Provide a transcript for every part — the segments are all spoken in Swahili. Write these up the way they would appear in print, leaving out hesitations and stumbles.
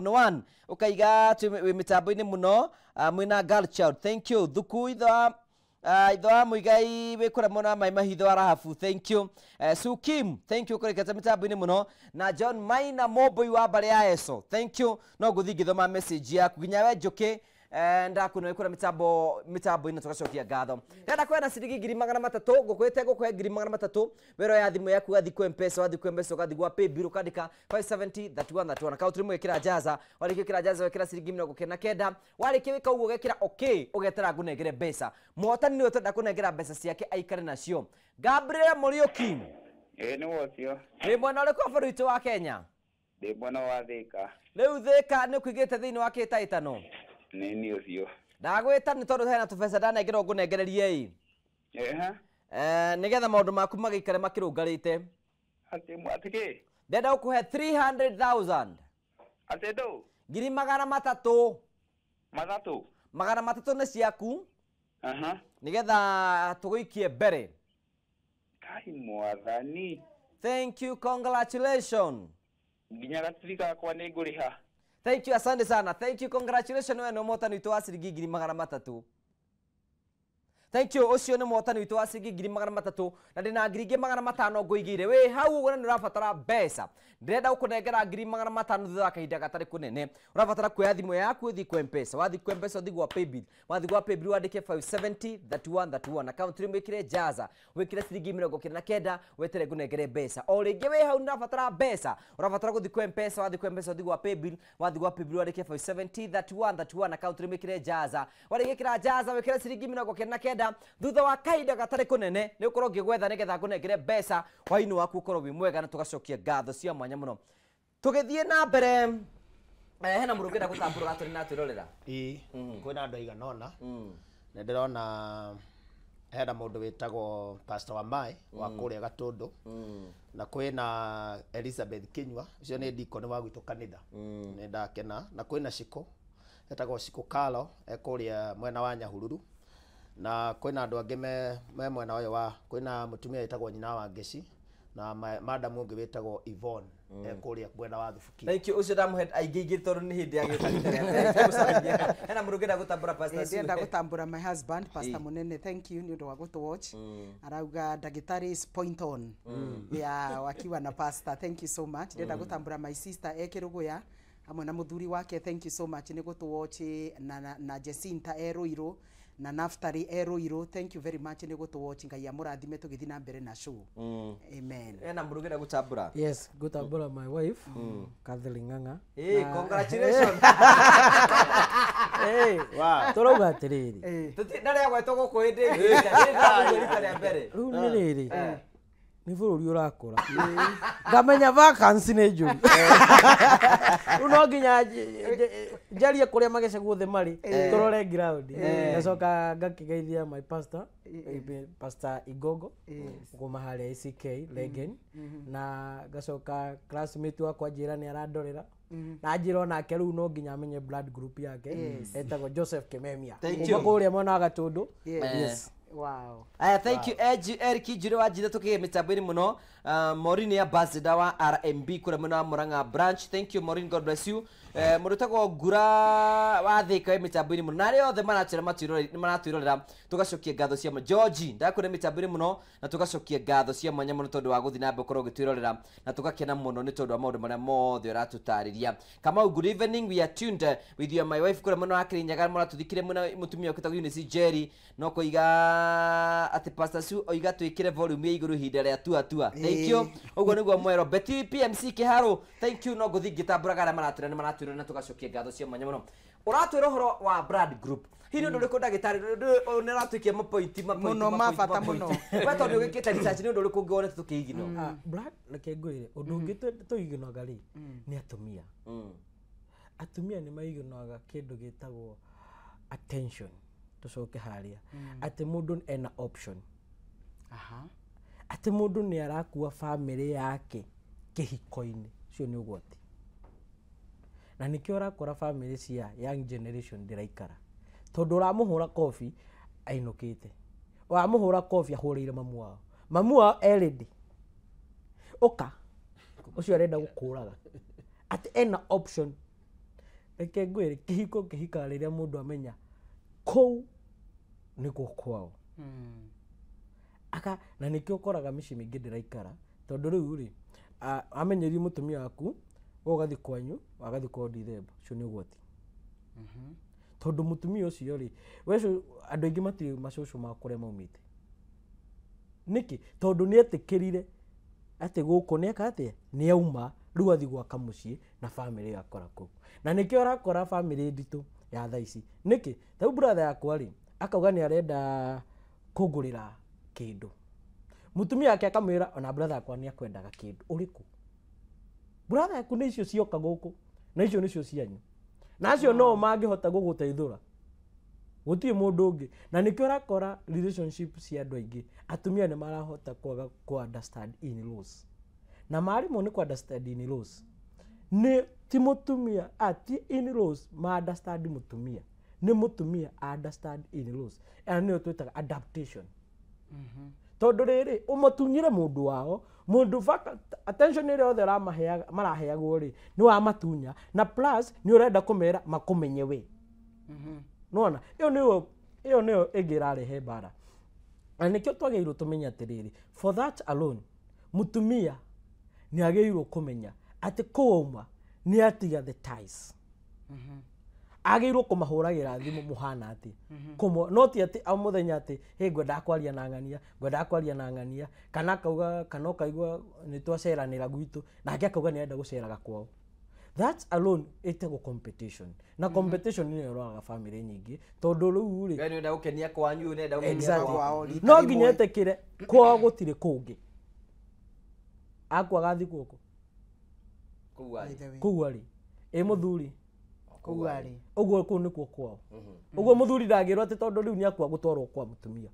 Muno one ukaiga wi mitambo-ini muno mwina girl child. Thank you. Thuku ithoa muigai wikura mona mai mahitho arahafu. Thank you. Sukim, thank you kurikata mitambo-ini muno. Na John Maina Moboi wa bare ya eso. Thank you. No guthi ngithoma message yaku ginya we njuki ndakuno ikura mitambo ino tugacokia ngatho. Ndenda kwenda ciringi 300 ngukwite gukwe 300 wero ya thimu yaku gathi ku M-Pesa wathi ku M-Pesa gathi gwa paybill ukandika 570 3131 account rimwe ikira jaza wali ikira jaza wekira ciringi 79 wali kiwika ugo gekira okay ugetera ngunengere mbeca muhotani ni utenda kunengera mbeca ciake aikare nacio. Gabriel Muriuki ni wocio ni mwana uri kwa bũrũri wa Kenya ndi mwana wa Thika riu Thika ni kuigite thiini wa kitaitano ni ucio ndagwita ni tondu hena tubesa ndanengera ngunengererie nigetha maundu maku magikare makirungarite atiki ndenda ukuhe 300,000 atedo ngiri magana matatu ni ciaku nigetha tuguikie mbere. Kai mwathani. Thank you, congratulations. Nginya gatirika kwa ni nguriha. Thank you, asante sana. Thank you, congratulations we no motani witu wa ciringi 300,000. Thank you, ucio ni motani witu wa ciringi 300,000 na ndina ngiri 500 nguigire. We hau uguo ni urabatara mbeca. Ndirenda gukunengera ngiri 500 thutha wa kahinda gatari kunene. Urabatara kuoya thimu yaku uthi ku M-Pesa. Wathi ku M-Pesa uthi gwa paybill. Wathi gwa paybill wandike 570 3131 account rimwe ikire jaza. Wikire ciringi 79 wetere ngunengere mbeca. O ringi we hau urabatara mbeca. Urabatara guthi ku M-Pesa wathi ku M-Pesa uthi gwa paybill. Wathi gwa paybill wandike 570 3131 account rimwe ikire jaza. Wari ikira jaza wikire ciringi 79 thutha wa kahinda gatari kunene ni ukorwo ngigwetha nigetha ngunengere mbeca hwaini waku ukorwo wi mwega na tugacokia ngatho cia mwanya muno. Tugithie na mbere hena mũndũ ngenda gũtambũrũra atũrĩ na twĩrorera kwĩna andũ aiganona na ndĩrona hena mũndũ wĩtagwo Pastor Wamai wa kũrĩa Gatũndũ na kwĩna Elizabeth Kinyua ũcio nĩ ndikoni wa gwitũ kanitha nĩ ndakena na kwĩna Shiko etagwo Shiko Kalo ekũrĩa mwena wa Nyahururu na kwĩna andũ angĩ me mwena ũyũ wa kwĩna mũtumia wĩtagwo nyina wa Ngeci na madam ũngĩ wĩtagwo Yvonne ekũrĩa mwena wa Thubuki. Thank you. Ucio ndamuhe aingĩ tondũ nĩ hĩndĩ ya gĩũkanĩte. Hena mũndũ ngenda gũtambũra Pastor Sue. Ndenda gũtambũra my husband Pastor Munene. Thank you nĩ ũndũ wa gũtũwatch. Arauga ndagĩtarĩ is point on ya wakiwa na pastor. Thank you so much. Ndenda gũtambũra my sister Ekĩrũgũya hamwe na mũthuri wake. Thank you so much nĩ gũtũwatch na Jacinta Eruiro na Naftali Eruiro. Thank you very much nĩ gũtũwatch. Ngai amũrathime tũgĩthiĩ na mbere na show. Amen. Hena mũndũ ngenda gũtambũra. Yes, gũtambũra my wife Kathleen Ng'ang'a. Hey, congratulations. Hey, wow. Tũrauga atĩrĩrĩ. Ndarĩa gwetwo gũkũ hĩndĩ ĩngĩ rita rĩa mbere. Rĩu nĩ rĩrĩ. Nĩ bũrũri ũrakũra. Ngamenya vacancy nĩ njũru. Rĩu no nginya njarie kũrĩa magĩcagwo thĩ marĩ tũrore ground. Ngacoka ngakĩgeithia my pastor Pastor Igogo kuma harĩa ACK Legend na ngacoka classmate wakwa njĩra nĩ arandorera na njĩra onake rĩu no nginya amenye blood group yake etagwo Joseph Kimemia kuma kũrĩa mwena wa Gatũndũ. Yes. Wow. Thank you Eric Njire wa Njithe tukiye mitambo-ini muno. Maureen ya ambassador wa RMB kura mwena wa Murang'a branch. Thank you Maureen, God bless you. Mũndũ tagwo Ngura wa Thika mitambo-ini muno na arĩa othe maratwĩrorera tugacokia ngatho cia George ndakwĩra mitambo-ini muno na tugacokia ngatho cia mwanya muno tondũ wa gũthiĩ na mbere ũkorwo ũgĩtwĩrorera na tugakena muno nĩ tondũ wa maũndũ marĩa mothe ũratũtarĩria. Kamau, good evening, we are tuned with you my wife kura mwena wa Kirinyaga mũratũthikire mwena mũtumia ũkĩtagwo Eunice Jerry no kũiga ati Pastor Sue oiga twĩkĩre volume ya igũrũ ihinda rĩa tua. Thank you. Ũguo nĩguo mwero Betty PMC Kĩharo. Thank you. No gũthiĩ ngĩtambũraga arĩa maratwĩrora na tugacokia ngatho cia mwanya mũno. Ũratwĩra ũhoro wa blood group. Hihi nĩ ũndũ ũrĩkũ ndagĩtarĩ nĩ ũratwĩkia mapointi mũno mabata mũno. We tondũ ũgĩkĩte research nĩ ũndũ ũrĩkũ ũngĩonete tũkĩigino? Blood reke ngwĩre ũndũ ũngĩ tũiginoga rĩ nĩ atumia. Atumia nĩ maiginoga kĩndũ gĩtagwo attention. Tucoke harĩa atĩ mũndũ ena option. Atĩ mũndũ nĩ arakua family yake kĩhiko-inĩ cio nĩ ũgwati na nĩkĩo ũrakora family cia young generation ndĩraikara tondũ ũramũhũra coffee ainũkĩte, ũramũhũra coffee ahũrĩire mamu wao ready ũka ũcio arenda gũkũraga atĩ ena option reke ngwire kihiko kihika riria mundu amenya kou nikuo kwao aka na nikio koraga mici mingi ndiraikara tondu riu ri amenyerie mutumia waku ugathi kwanyu agathi kwa Dithemba cio ni gwati tondu mutumia ucio ri wecu andu aingi matiri macucu ma kuria maumite niki tondu ni etikirire ati guku ni akate ni auma riu athi gwaka mucii na family yakora ku na nikio arakora family nditu ya thaici niki tau brother yakwa ri akauga ni arenda kugurira kindu mutumia yake akamwira ona brother yakwa ni akwendaga kindu uriku brother yaku ni icio cioka guku na icio nicio cianyu nacio no mangihota guguteithura gutie mundu ungi na nikio rakora relationship cia andu aingi atumia ni marahota kwaga ku understand in-laws na marimo ni ku understand in-laws ni ti mutumia ati in-laws ma understand mutumia ni mutumia understand in-laws and ni twitaga adaptation tondu riri umutunyire mundu wao mundu attention ile othe maraheagwo ri ni wa matunya na plus ni urenda kumera makumenye we nona iyo niyo ingirarehe bara na nikio twagirwo tumenya atiriri for that alone mutumia ni agirwo kumenya ati kuuma ni atiga the ties agirwo kumahuragira thimu muhana ati kumo not ati au muthenya ati he ngwenda kwaria na ngania kana kauga kana kaigwa ni twaceranira gwitu nake akauga ni enda guceraga kwao that alone itago competition na competition ni yoraga family nyingi tondu riu ri yani enda gukenia kwanyu enda gukenia kwao no nginya etekire kwao gutire kungi akwa gathi guko kuwari muthuri kuwari uguo ku nikuo kwao uguo muthuri ndagirwo ati tondu riu ni akwa gutwarwo kwa mutumia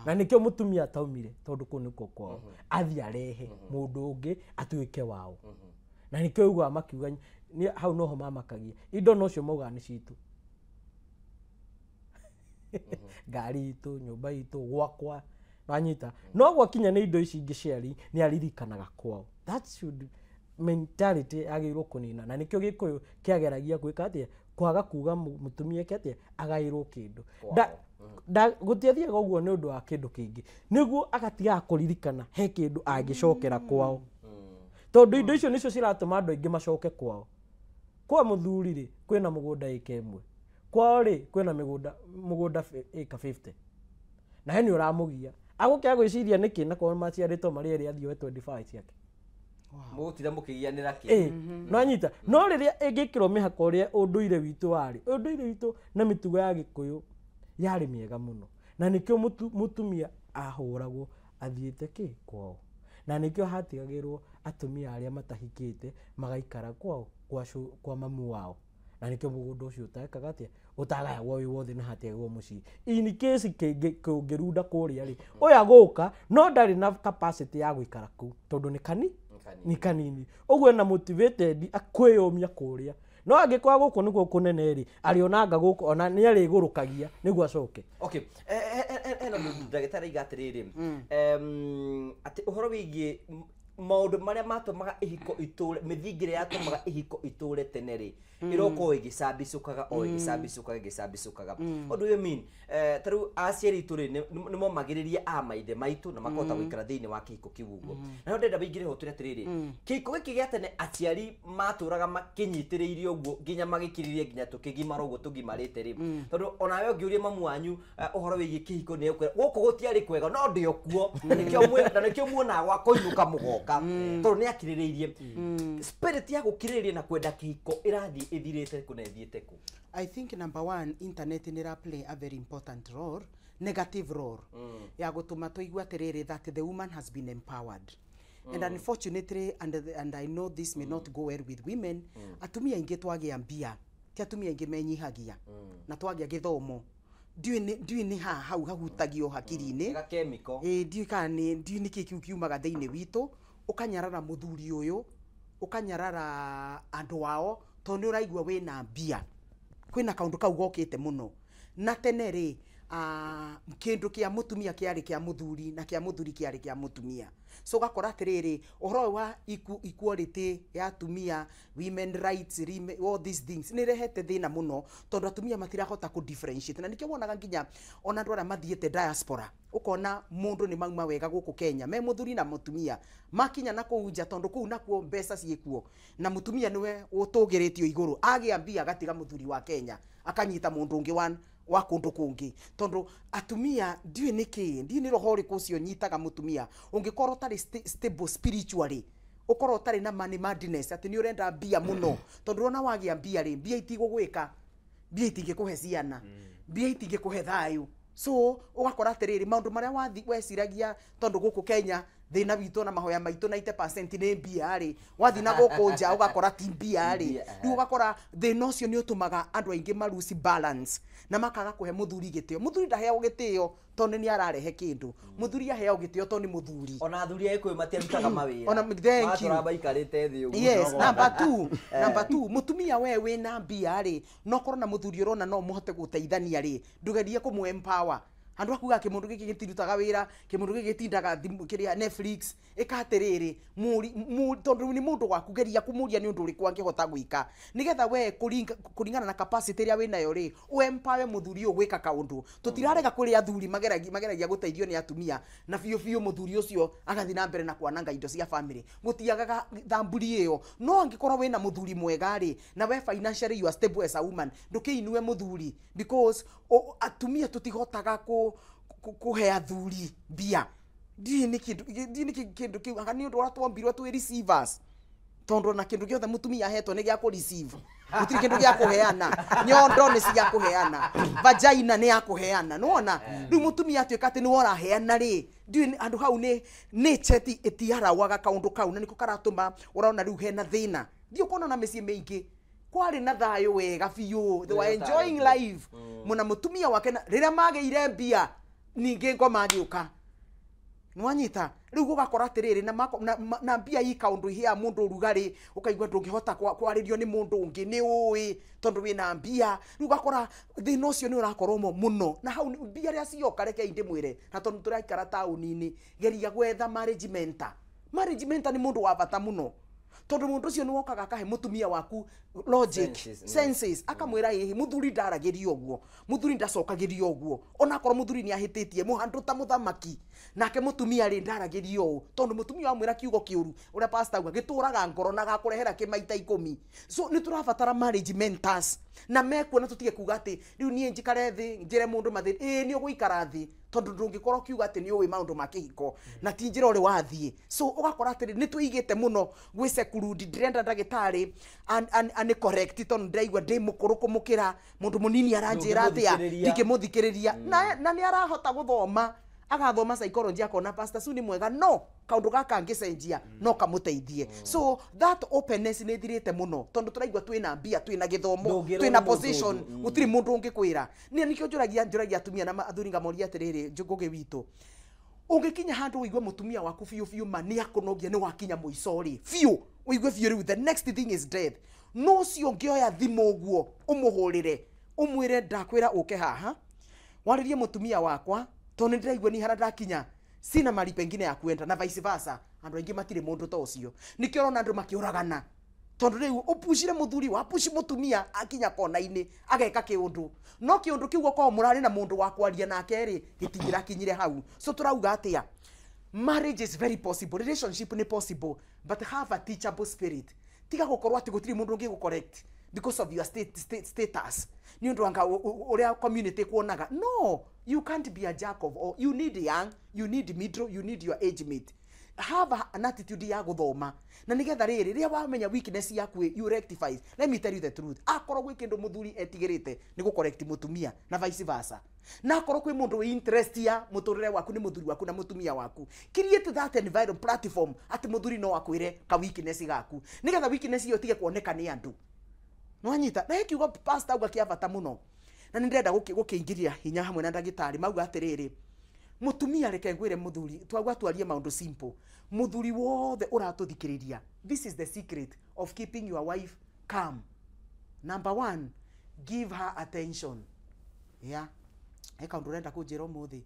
na nikio mutumia ataumire tondu ku nikuo kwao athi arehe mundu ungi atuike wao na nikio uguo amakiuga ni hau noho mamakagia indo nocio mauga ni citu ngari itu nyumba itu gwakwa wanyita no gwakinya ni indo ici ingi ciari ni aririkanaga kwao that should mentality agirwo kunina na nikio gikuyu kiageragia gwika atia kwaga kuga mutumia kete agairwo kindu da gutiathia uguo ni undu wa kindu kingi niguo agatiga kuririkana he kindu angicokera kwao tondu indo icio nicio ciratuma andu aingi macoke kwao kwa muthuri ri kwina mugunda ika imwe kwao ri kwina mugunda ika 50 na heni uramugia agukia gwiciria niki na kwa maciarito mari eri athio 25 ciake mutira mukigianira ki no anyita no riria ingikirwo mihako ria unduire witu wari unduire witu na mitugo ya gikuyu yari miega muno na nikio mutumia ahuragwo athiete ki kwao na nikio hatigagirwo atumia aria matahikite magaikara kwao kwa mamu wao na nikio mugunda ucio utakaga atia utagaya woi wothe na hatigagwo mucii in case kungirunda kuria ri oya guka no ndari na capacity ya guikara ku tondu ni kanini uguo na motivated akwiyumia kuria no angikwa guku niguo kunene ri arionanga guku ona ni ari gurukagia niguo acoke okay eno ndagitari igatiriri ati uhoro wigie maundu maria matumaga ihiko iture mithingire yatumaga ihiko iture teneri iroko igicabicukaga o igicabicukaga what do you mean taru aciari iture ni momagiriria a maithe maitu na makota guikara thiini wa kihiko kiuguo na no ndenda bingire hoture atiriri kihiko giki gia tene aciari maturaga makinyitiriirie uguo nginya magikiririe nginya tukigimara uguo tugimarite ri tondu onawe ungiuria mamu wanyu uhoro wigie kihiko ni guku gutiari kwega no ndio kuo na nikio muona gwa koinuka mugoka tondu ni akiririirie spirit ya gukiririria na kwenda kihiko irathi ithirite kunethiete ku I think number one, internet nira play a very important role, negative role. Ya gutuma tuigua atiriri that the woman has been empowered. And unfortunately, and I know this may not go well with women, atumia ingi twagia mbia, ti atumia ingi menyihagia, na twagia githomo. Ndiu ni hau hahutagio hakiri-ini. Ga chemical. Ndiu ni kikiu kiumaga thiini witu, ukanyarara muthuri uyu, ukanyarara andu wao, tondu uraigua wina mbia. Kwina kaundu kau gokite muno na tene ri kindu kia mutumia kiari kia muthuri na kia muthuri kiari kia mutumia. So gakora atiriri uhoro wa equality ya atumia, women rights, all these things ni rehete thina muno tondu atumia matirahota ku differentiate, na nikio wonaga nginya ona andu aria mathiete diaspora ukona mundu ni mauma wega guku Kenya me muthuri na mutumia makinya na kuunja tondu kuu nakuo mbeca ciekuo na mutumia niwe utugiritio iguru agiambia agatiga muthuri wa Kenya akanyita mundu ungi wa kundu kungi tondu atumia ndiwe niki ndi roho riku cio nyitaga mutumia ungikorwo tari stable spiritually ukorwo tari na money madness ati ni urenda mbia muno tondu ona wagia mbia ri mbia itigugwika mbia itingikuhe ciana mbia itingikuhe thayu. So ugakora atiriri maundu maria wathi weciragia tondu guku Kenya thina witũ na mahoya maitũ 90% nĩ mbia ri wathi na guku nja ugakora ti mbia ri riu ugakora thina ũcio nĩ ũtũmaga andũ aingĩ maruci balance na makaga kuhe muthuri gitio. Muthuri ndaheagwo gitio tondu ni ararehe kindu, muthuri aheagwo gitio tondu ni muthuri. Ona athuri aikwe matiarutaga mawira ona thank you baikarite thi uguo. Yes, number 2 mutumia we wina mbia ri no korwo na muthuri urona no muhote guteithania ri ndugerie kumu empower andu akuga kimundu giki gitirutaga wira kimundu giki gitindaga kiria Netflix ikatiriri tondu ni mundu gwaku geria kumuria ni undu uri kwa ngihota gwika nigetha we kuringana na capacity ria wina yo ri u empower muthuri ugwika kaundu tutirarega kuri athuri mageragia guteithio ni atumia na fiu muthuri ucio agathi na mbere na kwananga indo cia family gutiagaga thamburi iyo no angikorwo wina muthuri mwega ri na we financially you are stable as a woman ndukiinue muthuri because atumia tutihotaga kuhe athuri mbia ndini kindu kiu anga ni undu wa twombirwo twi receivers tondu na kindu giothe mutumia ahetwo ni gia ku receive gutiri kindu gia kuheana nyondo ni cia kuheana vagina ni ya kuheana nuona riu mutumia atuika ati ni wora heana ri ndi andu hau ni cheti etiarawaga kaundu kau na niko karatuma uraona riu hena thina ndio kuona na mecie meingi kwari na thayo wega fiu they were enjoying life muna mutumia wake riria mageire mbia ninge ngoma agiuka nwanyita riu gugakora atiriri na mbia i kaundu ihia mundu rugari ukaigwa ndungihota kwaririo ni mundu ungi ni ui tondu wina mbia riu gakora thina ucio ni urakorwo muno na hau mbia ria cioka reke inde mwire na tondu turaikara tauni-ini geria gwetha marriage mentor ni mundu wa bata muno tondu mundu ucio ni wokaga akahe mutumia waku logic senses akamwira hihi muthuri ndaragirio uguo muthuri ndacokagirio uguo ona korwo muthuri ni ahititie muhandu ta muthamaki nake mutumia ri ndaragirio tondu mutumia amwira kiugo kiuru uria pastor uga gituraga ngoro na gakurehera kimaita 10 so ni turabatara marriage mentors na mekuona tutige kuga ati riu nie njikare thi njire mundu mathi ni uguikara thi tondu ndungikorwo kiuga ati ni uwi maundu makihiko na ti njira uri wathie so ugakora ati ni tuigite muno gwice kurudi ndirenda ndagitari ani correct tondu ndaigwa ndi mukuru kumukira mundu munini aranjira atia ndikimuthikiriria na ni arahota guthoma agathoma psychology akona pastor Suni mwega no kaundu gaka ngicenjia no kamuteithie so that openness ni thirite muno tondu turaigwa twina mbia twina githomo twina position gutiri mundu ungikwira ni nikio njuragia atumia na athuri ngamoria atiriri njugugi witu ungikinya handu uigwe mutumia waku fiu mani akunogia ni wakinya muicori fiu uigwe fiu riu the next thing is death no cio ngioya thimu guo umuhurire umwire ndakwira uke haha waririe mutumia wakwa tondu ndiraigwa ni hara ndakinya sina mali pengine ya kuenda na vice versa andu aingi matire mundu to ucio nikio rona andu makiuragana tondu riu upushire muthuri wapushi mutumia akinya kona-ini ageka kiundu no kiundu kiugo kwa murari na mundu wa kwaria nake ri gitingira kinyire hau so turauga atia marriage is very possible relationship ni possible but have a teachable spirit tiga gukorwo ati gutiri mundu ungi correct because of your status ni undu anga uria community kuonaga no you can't be a jack of all you need young you need middle you need your age mate have an attitude ya guthoma na nigetha riri ria wamenya weakness yaku you rectify let me tell you the truth akorwo gwi kindu muthuri etigirite ni gu correct mutumia na vice versa na akorwo kwi mundu wi interest ya muturire waku ni muthuri waku na mutumia waku create that environment platform ati muthuri no akwire ka weakness gaku nigetha weakness iyo tige kuoneka ni andu nwanyita na kiugo pastor uga kia bata muno na ndirenda gukiingiria hinya hamwe na ndagitari mauga atiriri mutumia reke ngwire muthuri twagwa twarie maundu simple muthuri wothe uratuthikiriria this is the secret of keeping your wife calm. Number 1, give her attention. Yeah, he kaundu urenda kunjira umuthi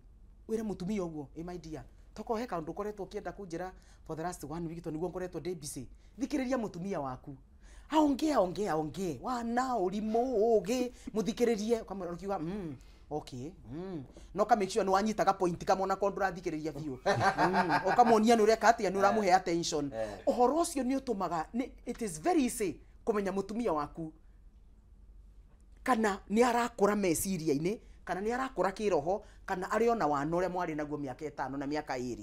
wire mutumia uguo my dear toko he kaundu koretwo kienda kunjira for the last 1 week to niguo ngoretwo ndi busy thikiriria mutumia waku ongea wana urimu ugi muthikiririe ukiuga okay no ka make sure no anyitaga point kama ona kondura thikiriria biu ukamonia ni ureka atia ni uramuhe attention uhoro ucio ni utumaga it is very easy kumenya mutumia waku kana ni arakura meciria-ini kana ni arakura kiroho kana ari ona wana uria mwari naguo miaka 5 na miaka 2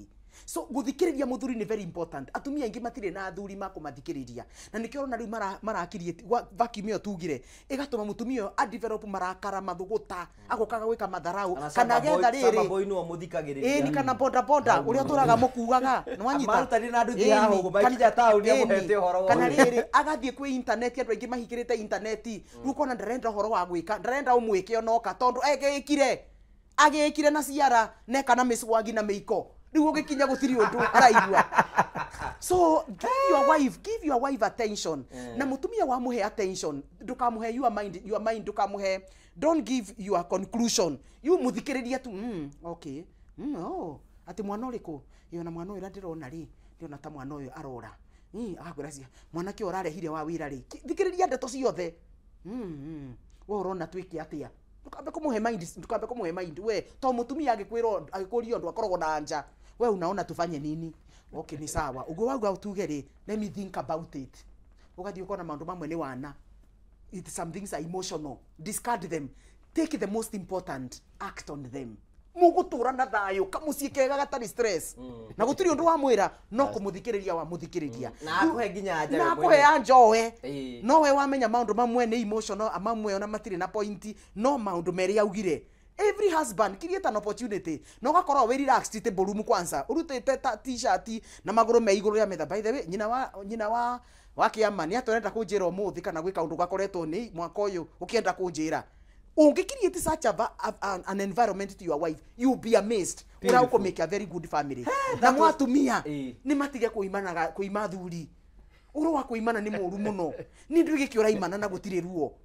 so guthikiriria muthuri ni very important atumia ingi matire na athuri makumathikiriria na nikio rona riu marakirie vacuum yo tugire igatuma mutumia a develop marakara mathuguta agokaga gwika matharau kana getha riri ni kana boda uria turaga mukugaga nwanyita marutani na nduthi ya hugo bakija tauni amuhete uhoro wa kana riri agathie kwi internet andu aingi mahikirite internet riu kona ndarenda uhoro wa gwika ndarenda umwike onoka tondu agikire na ciara ne kana miswagi na meiko riu ugikinya gutiri undu araigua so give your wife attention na mutumia wa muhe attention ndukamuhe your mind ndukamuhe don't give your conclusion you muthikiriria tu okay ati mwana uriku na mwana uyu ndirona ri ndiona ta mwana uyu arora agwiracia mwana ki urarehire wa wira ri thikiriria ndeto ciothe we urona twiki atia ndukambe kumuhe mind we to mutumia agikurio ndu akorogwo na anja we unaona tufanye nini okay ni sawa ugo wauga utugeri let me think about it ugathi ukona maundu mamwe ni wana some things are emotional discard them take the most important act on them mugutura na thayo kamucie kega gatari stress na gutiri undu wa mwira no kumuthikiriria wa muthikiriria na akuhe nginya anja na akuhe anjoe no we wamenya maundu mamwe ni emotional amamwe ona matiri na point no maundu meri augire every husband create an opportunity no gakora we relax table room kwanza urutete t-shirt na maguru me iguru ya metha by the way nyina wa kiama ni atorenda kunjira umuthi kana gwika undu gakoretwo ni mwaka uyu ukienda kunjira ungikiriate such an environment to your wife you be amazed ura uko make a very good family na mwatumia ni matige kuima thuri uru wa kuimana ni muru muno ni ndu gikiura imana na gutire ruo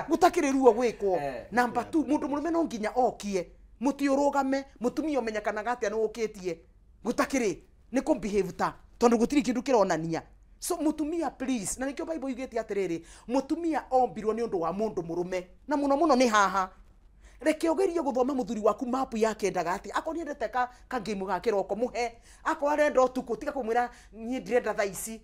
gutakire ruo gwiko number 2 mundu murume no nginya okie muti urugame mutumia umenya kana gatia no ukitie gutakire ni ku behave ta tondu gutiri kindu kironania so mutumia please na nikyo bible yugeti atiriri mutumia ombirwo ni undu wa mundu murume na muno ni haha reke ogerie guthoma muthuri waku mapu yake ndagati akoni endete ka game ga kiroko muhe ako arenda utuku tiga kumwira ni ndirenda tha ici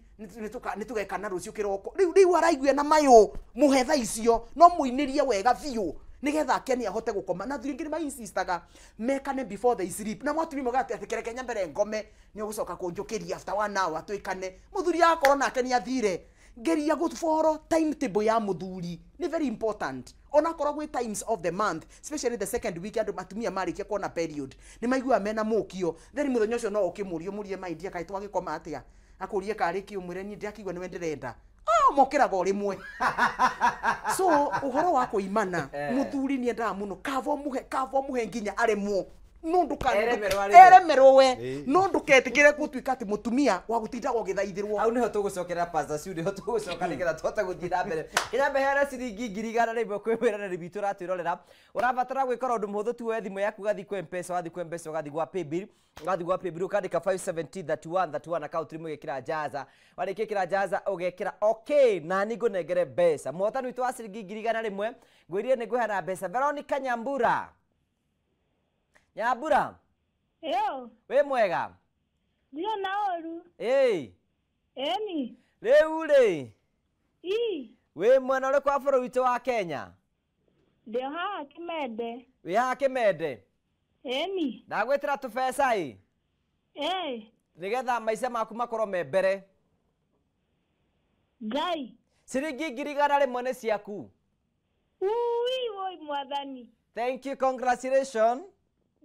nitugeka na rucio kiroko riu araigwe na mayo muhe tha icio no muinirie wega biu nigetha akeni ahote gukoma na thuri ngiri ma insistaga mekane before they sleep na mwatumi mogati atikere nyambere ngome ni ugucoka kunjukiria after 1 hour twikane muthuri akoro na akeni athire geria gutforo timetable ya muthuri ni very important ona korwo gwi times of the month especially the second week andu matumia marikia kona period ni maigua mena mukio then muthenya ucio no ukimurio murie maindia kai twagikoma atia akurie kari ki umwire ni ndiakigwa niwe ndirenda mokiraga rimwe so uhoro wa kuimana muthuri ni enda muno kavo muhe nginya aremwo no ndukaremerwo we no nduketikire gutwika ati mutumia wa gutinda gugithaithirwo au niho tugucokera pastor Sudi ho tugucoka nigetha twota guthira mbere ira behera ciringi ngiri igana rĩmwe kwĩwĩra na rĩbitũ ratwĩrorera ũrabatara gwĩkora ũndũ mũhũthũ tu we thimũ yaku gathi kwa M-Pesa wathi kwa M-Pesa ugathi gwa paybill ukandĩka 5703131 account rimwe gĩkĩra jaza warĩkĩkĩra jaza ũgekĩra okay na ni ngũnengere mbeca mũhotani witũ wa ciringi ngiri igana rĩmwe ngwĩrire nĩ ngũheana mbeca Veronica Nyambura Yo. We mwega? Ndio naoru. Eni. Rĩu rĩ. We mwena ũrĩkũ wa bũrũri witũ wa Kenya? Ndio haha Kimende. We haha Kimende? Eni. Ndagwĩtĩra tũbeca nĩgetha maica maku makorwo me mbere. Ngai. Ciringi ngiri igana rĩmwe nĩ ciaku. Woi mwathani. Thank you, congratulations.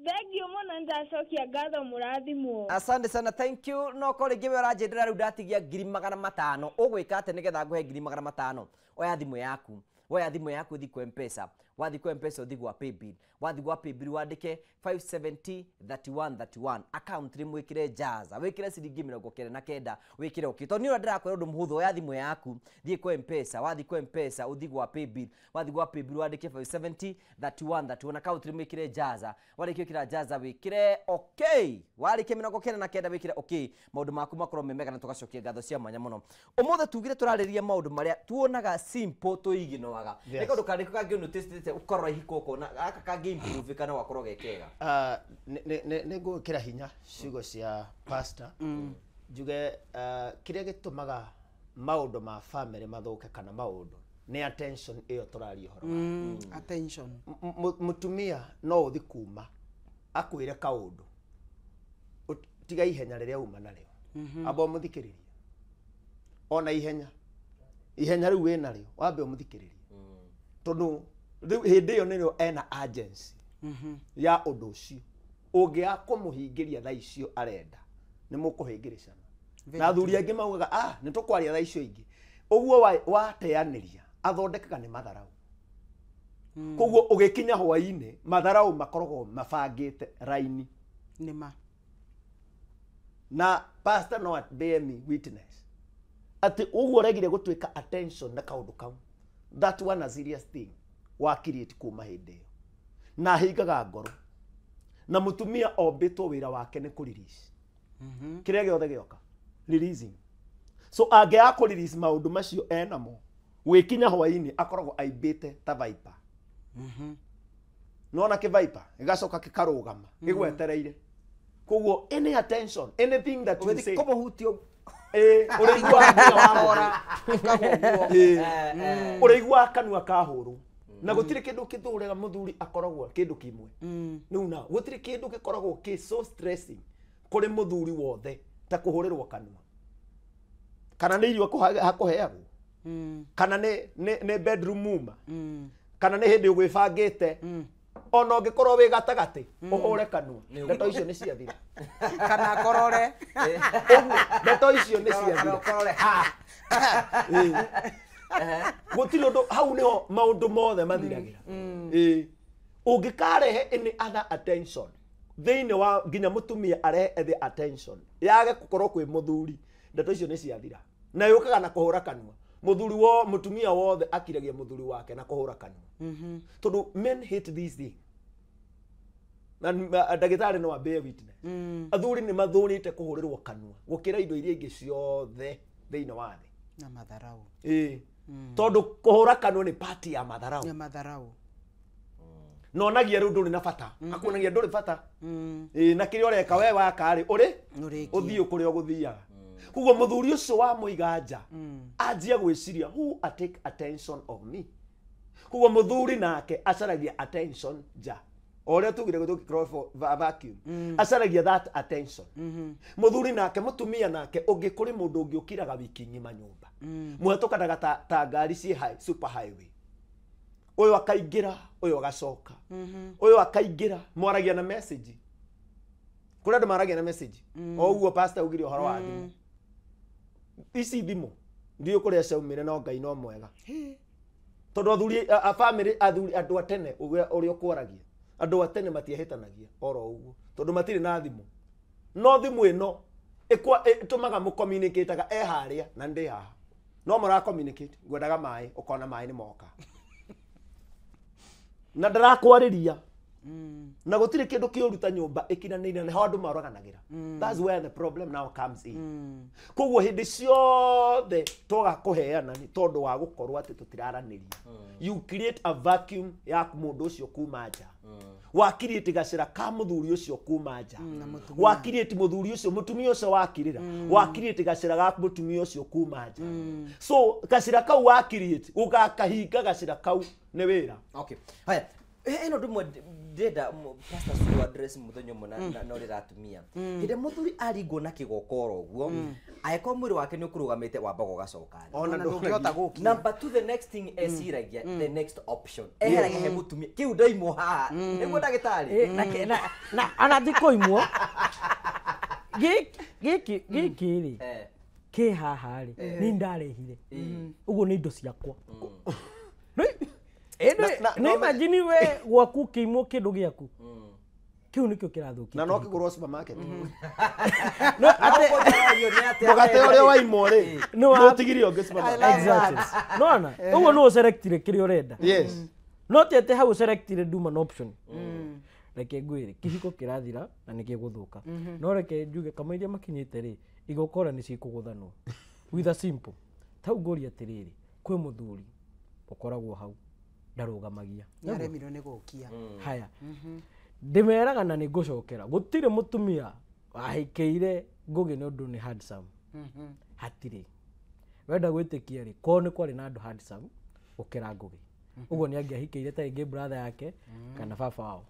Thank you muno ndacokia ngatho murathimwo. Asante sana, thank you. No kore ngiwe ũranjendera rĩu ndatigia 500,000 ũgwĩka atĩ nĩgetha ngũhe 500,000 oya thimũ yaku woya thimũ yaku thiĩ kwa M-Pesa, wathi kwa M-Pesa uthi gwa paybill, wathi gwa paybill wandike 5703131 account rimwikire jaza wikire ciringi 99 wikire okito ni ura ndirakwira undu muhuthu woya thimũ yaku thiĩ kwa M-Pesa, wathi kwa M-Pesa uthi gwa paybill, wathi gwa paybill wandike 5703131 account rimwikire jaza warikio kira jaza wikire okay, warikio 99 wikire okay, maundu maku makorwo memega na tugacokia ngatho cia mwanya muno. Umuthe tugire turariria maundu maria tuonaga simple tuiginoaga niko ndukariko kangi notice ukorwo ihikoko na aka kangi improve kana wakorwo gekega ne ngukira hinya ciugo cia pastor njuge kiria gitumaga maundu ma family mathuke kana maundu ni attention iyo turaria horo attention mutumia no uthi kuma akwire kaundu tiga ihenya riria uma na rio abo muthikiriria ona ihenya riu wina rio wambe muthikiriria tondu hindi iyo niyo ena urgency ya undu ucio ungia kumuhingiria tha icio arenda ni mukuhingiricana na thuri angi maugaga ni tukwaria tha icio ingi uguo wateaniria athondekaga ni matharau koguo ugikinya hwaini matharau makoragwo mabangite raini nima na pastor no bear me witness ati uguo regire gutwika attention na kaundu kau that one a serious thing wa create kuma hindi na higaga ngoro na mutumia ombitwo wira wake ni kurelease kiria giothe gioka releasing so age akũ release maundu macio enamo wikinya hwaini akoragwo aimbite ta viper nona ki viper igacoka kikarugama igwetereire koguo any attention anything that you say komo hutio urigwa wahora urigwa kanua kahuru na gutire kindu kithurega muthuri akoragwo kindu kimwe nu na gutire kindu gikoragwo ki so stressing kuri muthuri wothe ta kuhurirwo kanua kana ni irio hakuheagwo kana ni bedroom muma kana ni hindi ugwibangite ona ungikorwo wi gatagati uhure kanua ndeto icio ni ciathira kana korore ndeto icio ni ciathira gutire undu hau niho maundu mothe mathiragira ungikarehe any other attention thiini wa nginya mutumia arehe the attention yage gukorwo kwi muthuri ndeto icio ni ciathira na yukaga na kuhura kanua muthuri wo mutumia wothe akiragia muthuri wake na kuhura kanua tondu men hate these things na ndagitari no abe witness athuri ni mathurite kuhurirwo kanua gukira indo iria ingi ciothe thiini wa thi na matharau tondu kuhura kanua ni party ya matharau nonagia riu nduri na bata akuonagia nduri bata na kiria ureka we wakari uri uthio kuria guthiaga kuguo muthuri ucio wa muiganja anjia gwiciria who take attention of me kuguo muthuri nake acaragia attention ja oria tugire gutukiro vacuum acaragia that attention muthuri nake mutumia nake ungi kuri mundu ungi ukiraga wiki ngima nyumba muhetukanaga ta ngari ci high super highway uyu akaingira uyu agacoka uyu akaingira mwaragia na message kuri andu maragia na message o uguo pastor ugire uhoro wa thimu ici thimu ndio kuria caumire no Ngai no mwega tondu athuri a family athuri andu atene uria kwaragia andu atene matiahitanagia oro uguo tondu matire na thimu no thimu ino itumaga mu communicateaga haria na ndi haha no mara communicate ngwendaga mai ukona mai ni moka na ndarakwariria na gutire kindu kiuruta nyumba ikinanire na handu maroganagira that's where the problem now comes in koguo hindi ciothe toga kuheana ni tondu wa gukorwo ati tutiraraniria you create a vacuum ya mundu ucio kuma nja wa create gacira ka muthuri ucio kuma nja wa create muthuri ucio mutumia ucio wakirira wa create gacira ga mutumia ucio kuma nja so gacira kau wa create ugakahinga gacira kau ni wira okay haya eno ndimwe ndenda pastor Sue address muthenyo mona no riratumia hinde muthuri aringo na kigokoro guo aiko mwiri wake ni ukurugamite wamba gugacoka ona ndungihota guki number 2 the next thing esiragia the next option eheragia he mutumia kiu ndaimo haha niguo ndagitari na ana thiko imwo giki ri ki haha ri ni ndarehire uguo ni indo ciakwa imagine we gwaku kiimwo kindu giaku kiu nikio kirathukia na no kigurwo supermarket no ate mugate uria waimo ri no tigirio ngi supermarket exactly no na ugo no selectire kiri urenda yes no tete hau selectire duma no option reke ngwire kihiko kirathira na nikiguthuka no reke njuge kama iria makinyite ri igokora ni cikuguthanwo with a simple tau ngori atiriri kwi muthuri ukoragwo hau ndarugamagia Nyaremirwo ni gukia. haya ndimeraga na ni ngucokera gutire mutumia ahikeire ngugi ni undu ni handsome hatiri wenda gwitikia ri ko ni kwari na andu handsome ukira ngugi ugo ni angiahikeire ta ingi brother yake kana baba wao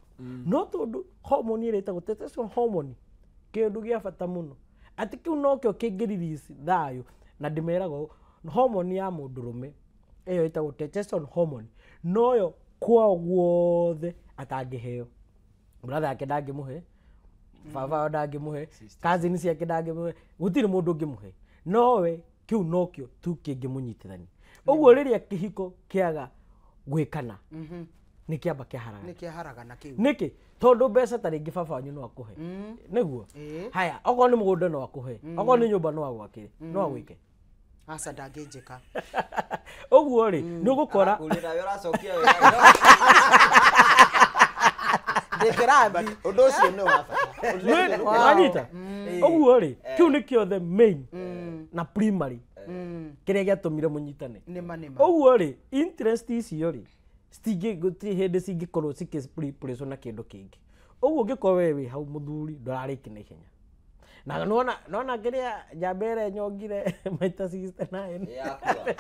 no tondu hormone ire itagwo testosterone hormone kindu gia bata muno ati kiu no kio kingiririci thayo na ndimeraga hormone ya mundurume iyo itagwo testosterone hormone noyo kwa guothe atangiheo brother yake ndangimuhe baba ndangimuhe cousin ciake ndangimuhe gutire mundu ngimuhe nowe kiu nokio tu kingimunyitithania uguo riria kihiko kiaga gwikana nikiamba kiaharaga Nikiaharaga kiu. niki tondu mbeca ta ringi baba wanyu no akuhe niguo haya ogo ni mugunda no akuhe ogo ni nyumba no agwakire no agwike Asa ndangĩnjĩka. uguo ri ni ugukora Ulira yora sokia Ndĩkĩrathi. undu ucio ni wa bata wanyita uguo ri kiu nikio the main na primary kiria giatumire munyitane Nĩma. uguo ri interest icio ri stige gutiri hindi cingikorwo cikipuripureco na kindu kingi uguo ngikoo wewe hau muthuri ndorariki na ihenya na nona kiria njambere nyongire maita 69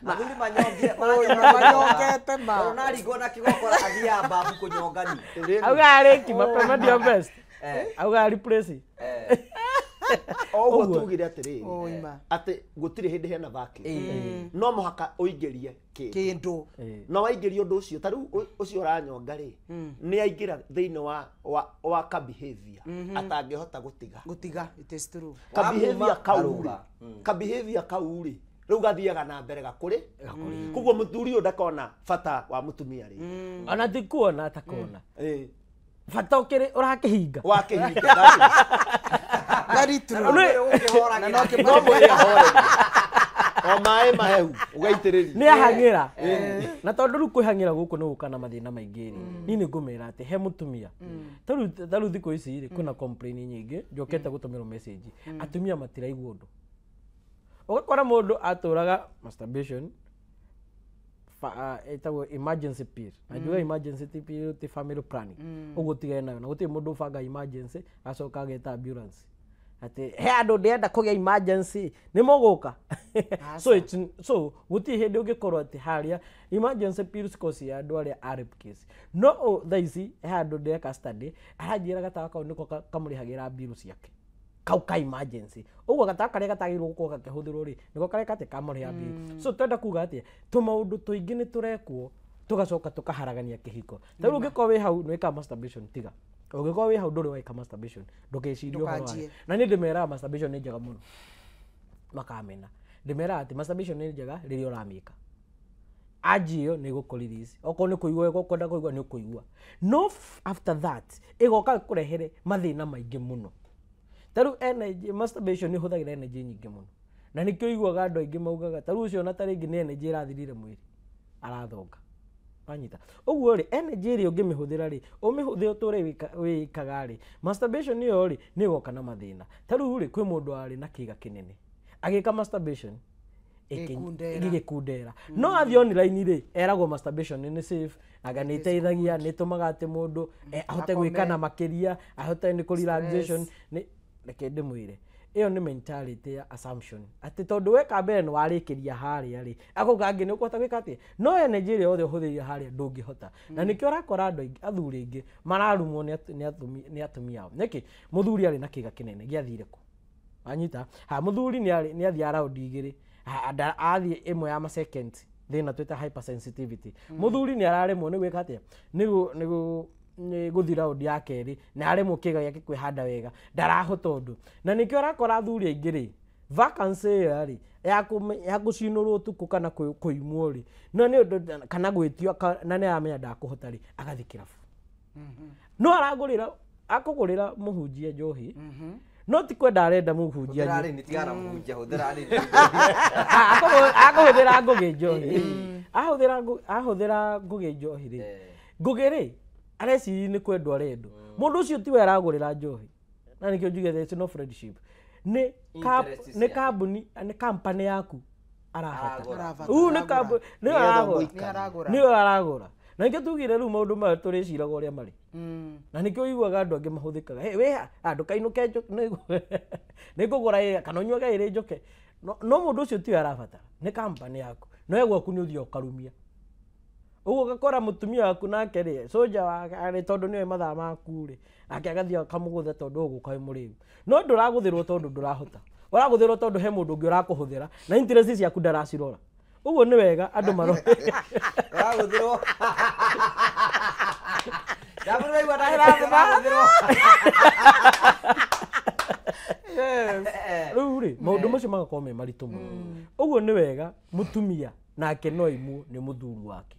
Mathuri manyongire Manyongete ma. Ronaldo na kigokora athia babu kunyongani. auga ariki mapema ndio best auga replace oguo tugire atiriri Oima. ati gutire hindi hena vacuum no muhaka uingirie Kĩndũ. no waingirie undu ucio tariu ucio uranyonga ri ni aingira thiini wa ka behavior atangihota gutiga Gũtiga. It is true. ka behavior kau Aruga. ka behavior kau ri riu gathiaga na mbere gakuri kuguo muthuri uyu ndakona bata wa mutumia ri ona tikuona atakona bata ukiri urakihinga wakihinga Very true. no mwire hore o mai mahehu ugaitiriria ni ahangira na tondu ru kuhangira guku ni gukana mathina maingi ri ni ni ngumira ati he mutumia taru thiko ici ri kuna complain nyingi njokete gutumirwo message atumia matiraigua undu ugakora mundu aturaga masturbation etagwo emergency pill najuga emergency pill ti family planning uguo tigana nayo na guti mundu banga emergency acoka ageta ambulance ati he andu ndienda kugia emergency ni muguka so guti hindi ungikorwo ati haria emergency pills cause ya andu aria rape case no thaici he andu ndeka study aranjira gatawa kau niko kamurihagira bill ciake kau ka emergency uguo gatawa karia gatagirwo gukorwo gakihuthirwo ri niko karia kate kamuriha bill so twenda kuga ati tumaundu tuingi ni turekwo tugacoka tukaharagania kihiko taru ungikorwo wi hau nwika masturbation tiga ungikorwo wi hau nduri waika masturbation ndukecirio na ni ndimera masturbation ni njega muno makamena ndimera ati masturbation ni njega riria uramika ajio ni gukoririci oko ni kuigwa gokonda kuigwa ni kuigwa no after that igoka kurehere mathina maingi muno taru energy masturbation ni huthagira energy nyingi muno na nikio igwaga andu aingi maugaga taru ucio na taringi ni energy irathirire mwiri arathonga anyita uguo ri energy ri ungimihuthira ri umihuthire uture wikaga ri masturbation ni yo ri ni goka na mathina taru ri kwi mundu ari na kiga kinene agika masturbation igikundera no athi online ri eragwo masturbation ni safe aga ni teithagia ni tumaga ati mundu ahote gwikana makiria ahote ni ku relaxation ni reke ndimwire iyo ni mentality ya assumption ati tondu weka mbere ni warikiria haria ri akogangi ni ukwata gwika ati no energy ri othe huthiria haria ndungihota na nikio rakora andu athuri ingi mararumwo ni atumia niki muthuri ari na kiga kinene giathire ku anyita ha muthuri ni athia round igiri athie imwe ya ma second thina twita hypersensitivity muthuri ni araremwo ni gwika ati ni guthira odi yake ri na aremwo kiga yake kwihanda wega ndarahota undu na nikio rakora athuri aingi ri vacancy yari ya gucinurwo tuku kana kuimwo ri no ni kana gwitio na ni amenya ndakuhota ri agathi kirabu no aragurira akugurira muhunjia njohi no ti kwenda arenda muhunjia ndirari ni tigara muhunjia huthirari akuhuthira ngugi njohi ahuthira ngugi njohi ri ngugi ri areci ni kwendwa rendo mundu ucio tiwe aragurira njohi na nikio njuge there is no friendship ni company yaku arafata ni company ni aragura na nikio tugire riu maundu ma turiciraga uria mari na nikio iguaga andu angi mahuthikaga we andu kainuke nikugura kana nyuaga iri njoke no mundu ucio tiwe arafata ni company yaku no egwaku ni uthio karumia uguo gakora mutumia waku nake ri soja wa tondu niwe mathaa maku ri ake agathia kamuguthe tondu uguka muriu no nduraguthirwo tondu ndurahota uraguthirwo tondu he mundu ungi urakuhuthira na interest ciaku ndaracirora uguo ni wega andu maro uraguthirwo ndabura igwa ndahiraguthirwo riu ri maundu macio magakorwo me maritu muno uguo ni wega mutumia nake no imu ni muthuri wake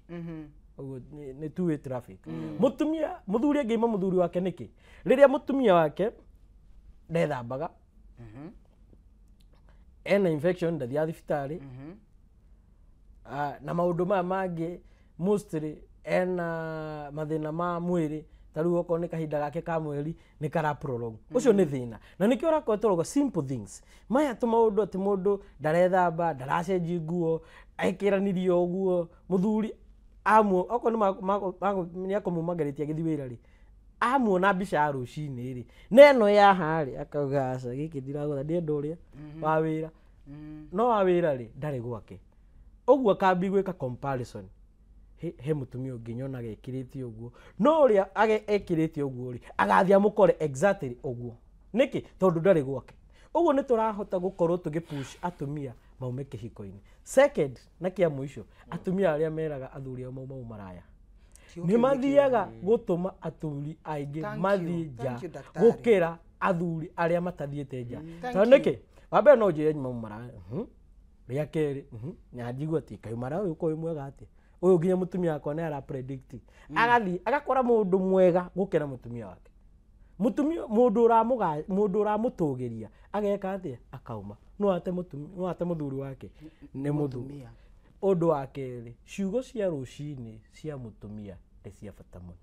uguo ni two-way traffic mutumia muthuri angeima muthuri wake niki riria mutumia wake ndethambaga ena infection ndathia thibitari na maundu maya mangi mostly ena mathina ma mwiri tariu oko ni kahinda gake ka mweri ni kara prolong ucio ni thina na nikio rakoetoroga simple things maya tu maundu ati mundu ndarethamba ndaracenji nguo aikiranirio uguo muthuri amu oko ni akomumagaritia githi wira ri amuona mbica rucini ri neno ya hari akauga aca giki ndiragutha ndienda uria wa wira no wa wira ri ndari gwake uguo akambi gwika comparison he mutumia ungi nyona gekiritie uguo no uria ekiritie uguo ri agathia mukore exactly uguo niki tondu ndari gwake uguo ni turahota gukorwo tugipush atumia maume kihiko-ini second na kia mwisho atumia aria meraga athuri ao mau maraya ni mathiaga gutuma athuri aingi mathie nja gukira athuri aria matathiete nja tondu niki wambe no njire mau maraya ria keri nyanjigua ti kaimara uyu ko mwega ati uyu nginya mutumia wako ni ara predict agathi agakora mundu mwega gukira mutumia wake mutumia mundu uramutugiria ageka atia akauma no ate muthuri wake ni muthuri undu wake ri ciugo cia rucini cia mutumia ni cia bata muno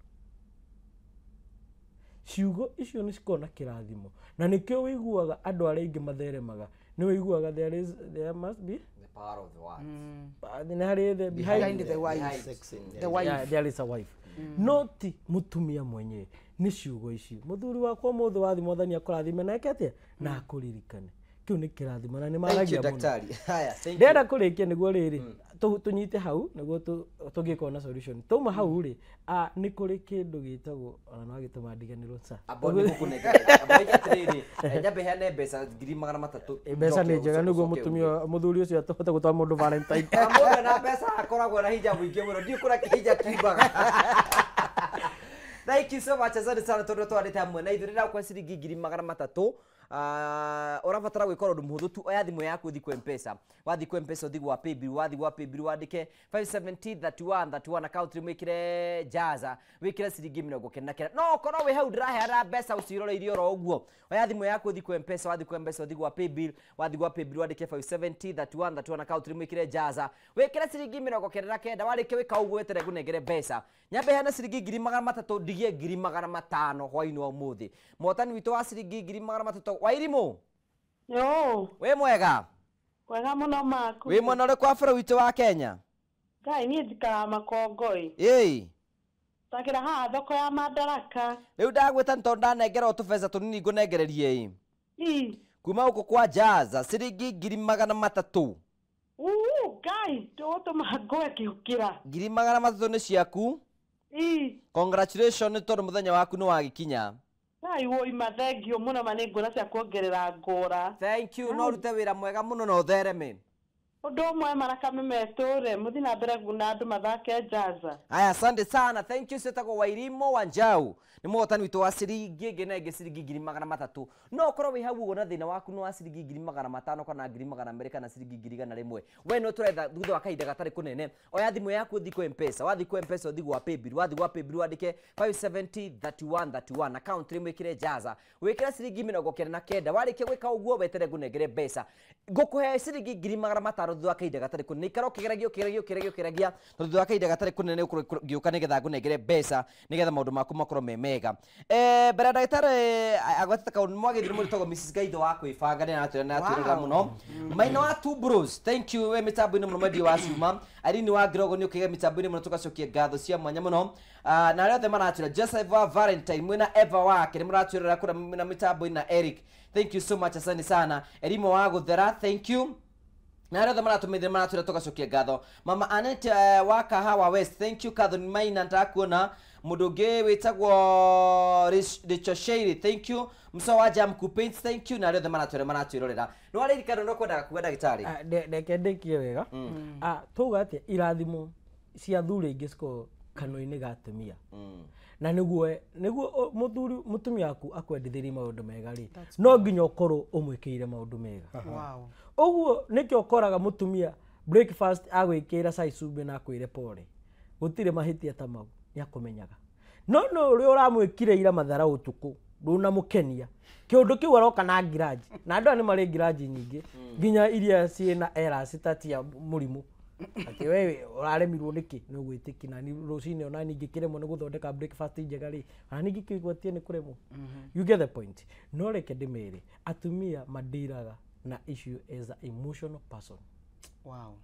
ciugo icio ni cikona kirathimo na nikio wiguaga andu aria ingi matheremaga ni wiguaga there must be the power of the words behind the wife there is a wife not mutumia mwenyewe ni ciugo icio muthuri wakwa muthe wathi mothani akurathime na ekete na akuririkane kiu ni kirathimo na ni maragia muno daktari haya thank you ndenda kurikia niguo riri tunyite hau niguo tugikona solution tuma hau ri ni kuri kindu gitagwo ona no gituma ndiganirwo sa aboni kukuneka abaike atiriri nyabe hane mbeca 300 mbeca ni njega niguo mutumia muthuri ucio atohota gutwa mundu valentine mundu na mbeca akoragwo na hija muingi muno ndikura kihija kibaga thank you so much asante sana tondu twarite hamwe na ithuri kwa ciringi 300 urabatara gwikora undu muhuthu tu oya thimu yaku thi kwa M-Pesa wathi kwa M-Pesa uthi gwa paybill wathi gwa paybill wandike 57031 account mwikire jaza wikire ciringi 90 no korwo wi hau ndiraheana mbeca uciroreirio ro uguo oya thimu yaku thi kwa M-Pesa wathi kwa M-Pesa uthi gwa paybill wandike 57031 account mwikire jaza wikire ciringi 90 warike wika uguo wetere kunengere mbeca nyambe hana ciringi 300 ndigie 500 hwaini wa umuthi motani witu wa ciringi 300 wairimu Yo, we mwega kwega muno maku. we mwana uri kwa bũrũri witũ wa Kenya Ngai niĩ njikaraga Makongoi. ĩĩ Takĩra haha thoko ya Madaraka. rĩu ndagwĩta nĩ tondũ ndanengera tũbeca tũnini ngũnengererie Ĩ. kuma gũkũ kwa Jaza ciringi 300 Ngai, ndũgũtũma ngũe kĩhũkĩra. 300 nĩ ciaku Ĩ. congratulations nĩ tondũ mũthenya waku nĩ wagĩkinya Ngai woi mathengio muno manĩ ngũra cia kuongerera ngũra. thank you no rute wĩra mwega mũno na ũthereme Undu umwe marakame meture muthi na mbere guna andu mathake jaza. Aya, asante sana. Thank you setagwo Wairimo Wanjau. Ni muhotani witu wa ciringi ngi na ngi ciringi 300. No korwo wi hau na thina waku no wa ciringi 500 kana 200 kana ciringi 100. We no turetha thutha wa kahinda gatari kunene. Oya thimu yaku thi ku M-Pesa. Wathi ku M-Pesa uthi gwa Paybill. Wathi gwa Paybill wandike 5703131 account rimwe kire jaza. Wikira ciringi 99. Warike gwika uguo wetere gunengere mbeca. Ngukuhe ciringi 500 thutha wa kahinda gatari kunene. Ikaro kigeragia thutha wa kahinda gatari kunene giuka nigetha gunengere mbeca nigetha maundu maku makorwo mega. Mbere ndagĩtarĩ agwetete kaũndũ mwagĩthiri mũritagwo Mrs. Gaitho wa kwĩbanga nĩ natwĩraga mũno. Maina wa Two Bros, thank you we mĩtambo-inĩ mũno mwendia wa cuma. Arini wa Ngirogo nĩ ũkĩgĩa mĩtambo-inĩ mũno tũgacokia ngatho cia mwanya mũno. Na arĩa othe maratwĩra Joseph wa Valentine mwĩna Eva wake nĩ mũratwĩrĩra kũrĩa na mĩtambo-inĩ na Eric. Thank you so much, asante sana. Erimo wa Gũthera, thank you. Na arĩa othe maratũmĩthĩra maratwĩra tũgacokia ngatho. Mama Annette wa Kahawa West, thank you. Catherine Maina ndakuona. Mudoge wetagwo Richosheri, thank you. Mso wa Jam Paints, thank you. Na rĩothe maratwĩrorera. Nĩ waririkana no kwendaga kuga ndagĩtarĩ? Ndeke ndĩkie wega. Tuga atĩa irathimo cia thuri ingĩ ciko kanua-inĩ ga atumia. Na nĩguo mũtumia waku akwendithĩrie maũndũ mega rĩ, no nginya ũkorwo ũmwĩkĩire maũndũ mega. Ũguo nĩkĩo ũkoraga mũtumia breakfast agwĩkĩra cai cumbĩ na akwĩre pole. Gũtirĩ mahĩtia ta mau. Nĩakũmenyaga. No ũrĩa ũramwĩkire ira mathara ũtukũ ndũnamũkenia. Kĩũndũ kĩu aroka na ngiraji. Na andũ nĩ marĩ ngiraji nyingĩ. Nginya iria ciĩna errors tatia mũrimũ. Ati wewe ũraremirwo nĩkĩ? Nĩ ũgwĩtĩki na rũcinĩ ona ningĩ kĩremwo nĩ gũthondeka breakfast njega rĩ. Na ningĩ kĩgwatie nĩ kũremwo. You get the point. No reke ndĩmere atumia mandiraga na issue as a emotional person. Wow.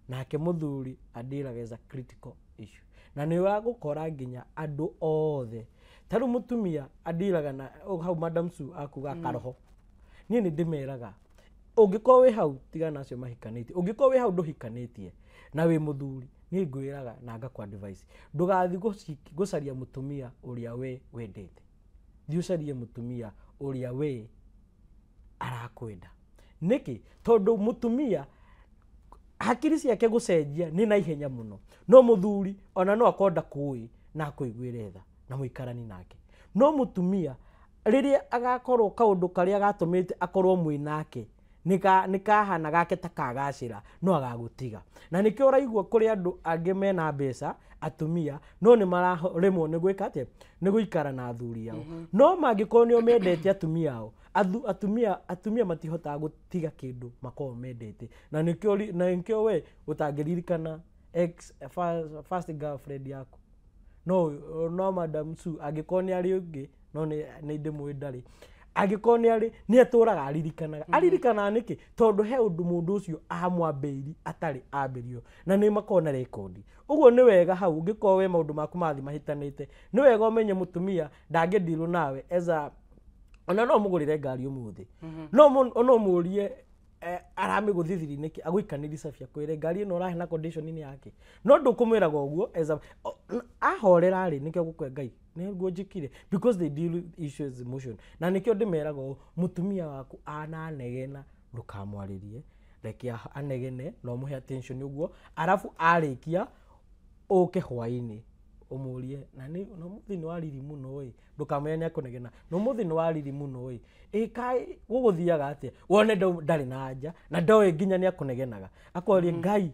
Nake mũthuri andiraga as a critical issue. Na nĩ wagũkora nginya andũ othe tarũ mũtumia andiraga na hau Madam Sue akuga karoho. Niĩ nĩ ndĩmeraga ũngĩkorwo wĩ hau tigana acio mahikanĩtie. Ũngĩkorwo wĩ hau ndũhikanĩtie na wĩ mũthuri niĩ ngwĩraga na ngakwa advice ndũgathiĩ gũcaria mũtumia ũrĩa we wendete. Thiĩ ũcarie mũtumia ũrĩa we arakwenda. Nĩkĩ? Tondũ mũtumia hakiri ciake gũcenjia nĩ na ihenya mũno. No mũthuri ona no akonda kũĩ na kũiguĩre tha na mũikarani nake. No mũtumia rĩrĩa agakorwo kaũndũ karĩa gatũmĩte akorwo mwĩ nake nĩ kahana gake ta kagacĩra no agagũtiga. Na nĩkĩo ũraigua kũrĩ andũ angĩ mena mbeca atumia no nĩ mararemwo nĩ gwĩka atĩa nĩ gũikara na athuri ao. No mangĩkorwo nĩo mendete atumia ao atumia matihotaga gũtiga kĩndũ makorwo mendete. Na nĩkĩo we ũtangĩririkana ex first girlfriend yaku. No Madam Sue angĩkorwo nĩ arĩ ũngĩ no nĩ ndĩmũĩ ndarĩ. Angĩkorwo nĩ arĩ nĩ atũraga aririkanaga. Aririkanaga nĩkĩ? Tondũ he ũndũ mũndũ ũcio amwambĩri atarĩ ambĩrio na nĩ makorwo na rekondi. Ũguo nĩ wega hau ũngĩkorwo we maũndũ maku mathi mahitanĩte nĩ wega ũmenye mũtumia ndangĩndirwo nawe eza ona no mũgũrĩre ngari ũmũthĩ. No mũrie aramĩgũthithiri nĩkĩ agũikanĩri cabia kwĩre ngari ĩno ũrahe na condition nĩ yake. No ndũkũmwĩraga ũguo eza ahorera rĩ nĩkĩo gũkwe Ngai nĩguo njĩkire because they deal with issues emotion. Na nĩkĩo ndĩmeraga mũtumia waku ananegena ndũkamwarĩrie reke anegene no mũhe attention ũguo arabu arĩkia ũke hwainĩ ũmũrie na mũthĩ nĩ wariri mũno ĩ ndũkamenya nĩ akũnegena no mũthĩ nĩ wariri mũno ĩ kaĩ gũgũthiaga atĩa wone ndarĩ na anja na ndoĩ nginya nĩ akũnegenaga akorie Ngai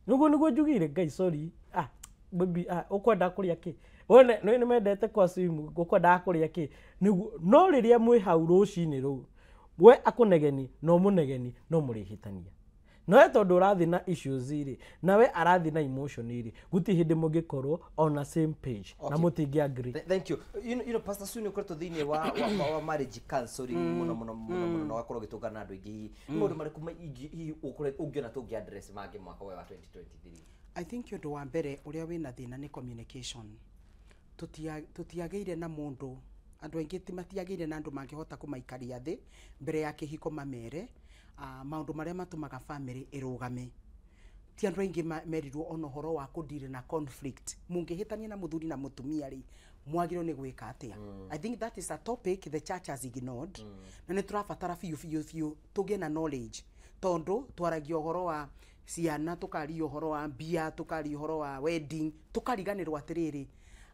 nĩguo njugire Ngai sorry baby ũkwenda kũrĩa kĩ wone nĩ mendete kwa simu ũkwenda kũrĩa kĩ no rĩrĩa mwĩ hau rũcinĩ rũu we akũnegeni no mũnegeni no mũrĩhĩtania. No tondũ ũrathi na issues rĩ na we arathi na emotion rĩ guti hĩndĩ mũngĩkorwo on the same page na mũtingĩ agree. Thank you. You know Pastor Sue ũkoretwo thĩinĩ wa marriage counseling mũno no akorwo gĩtũngana na andũ aingĩ. Maũndũ marĩkũ hihi ũngĩona tũngĩ address mangĩ mwaka wa 2023? I think ũndũ wa mbere ũrĩa wĩna thĩna nĩ communication. Tũtiagĩire na mũndũ andũ aingĩ matiagĩire na andũ mangĩhota kũmaikaria thĩ mbere ya kĩhiko mamere maũndũ marĩa matũmaga family ĩrũgame. Ti andũ aingĩ merirwo ona ũhoro wa kũdeal na conflict. Mũngĩhĩtania na mũthuri na mũtumia rĩ mwagĩrĩirwo nĩ gwĩka atĩa? I think that is a topic the church has ignored. Na nĩ tũrabatara biũ tũgĩe na knowledge tondu twaragia uhoro wa ciana tukaria uhoro wa mbia tukaria uhoro wa wedding tukariganirwo atiriri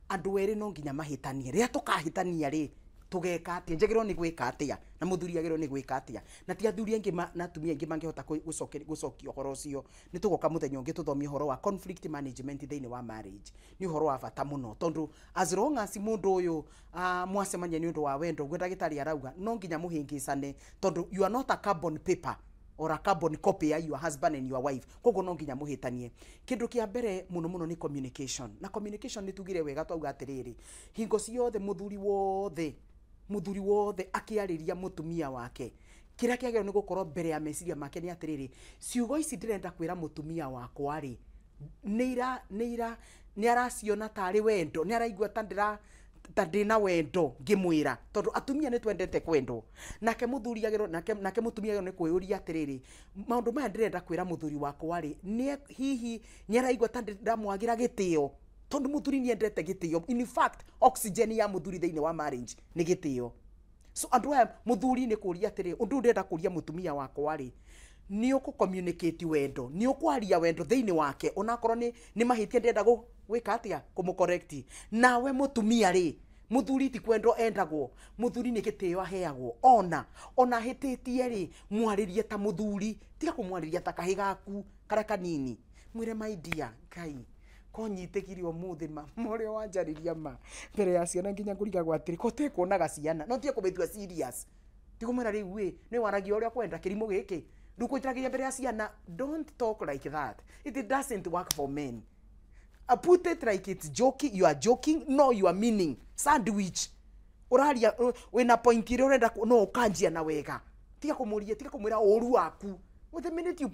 andu eri no nginya mahitanie ria tukahitania ri tugeka atia njagirwo ni gwika atia na muthuri agirwo ni gwika atia na ti athuri angi na atumia angi mangihota gucokia uhoro ucio ni tugoka muthenya ungi tuthomia uhoro wa conflict management thiini wa marriage ni uhoro wa bata muno tondu as long as mundu uyu mwacemania ni undu wa wendo gwe ndagitari arauga no nginya muhingicane tondu you are not a carbon paper or a carbon copy ya your husband and your wife kogo no nginya muhitanie kindu kia mbere muno muno ni communication na communication ni tugire wega twauga atiriri hingo ciothe muthuri wothe akiariria mutumia wake kiria kiagero ni gukorwo mbere ya meciria make ni atiriri ciugo ici ndirenda kwira mutumia wakwa ri ni araciona tari wendo ni araigua tandina wendo ngimwira tondu atumia ni twendete kwendo nake muthuri agero nake mutumia agero ni kwiyuria atiriri maundu maya ndirenda kwira muthuri wakwa ri ni hihi ni araigua tandira mwagira gitio tondu muthuri ni endete gitio in fact oxygen ya muthuri thiini wa marriage ni gitio so andu aya muthuri ni kuria atiriri undu ndenda kuria mutumia wakwa ri ni uku communicate wendo ni ukwaria wendo thiini wake onakorwo ni mahitia ndenda gwika atia kumucorrect nawe mutumia ri muthuri ti kwendo endagwo muthuri ni gitio aheagwo ona hititie ri mwaririe ta muthuri tiga kumwariria ta kahigaku kara kanini mwire my dear kai konyitekirio muthi ma morio wanjariria ma mbere ya ciana nginya kuriga gwatiri kote kuonaga ciana no tie kubetua serious tikumera riu we ni waragia uria kwenda kirimo giki ndukwitiragiria mbere ya ciana don't talk like that it doesn't work for men. Put it like it's joking, you are joking, no you are meaning sandwich uraria wina point ire urenda no ukanjia na wega tiga kumwira oru waku with the minute you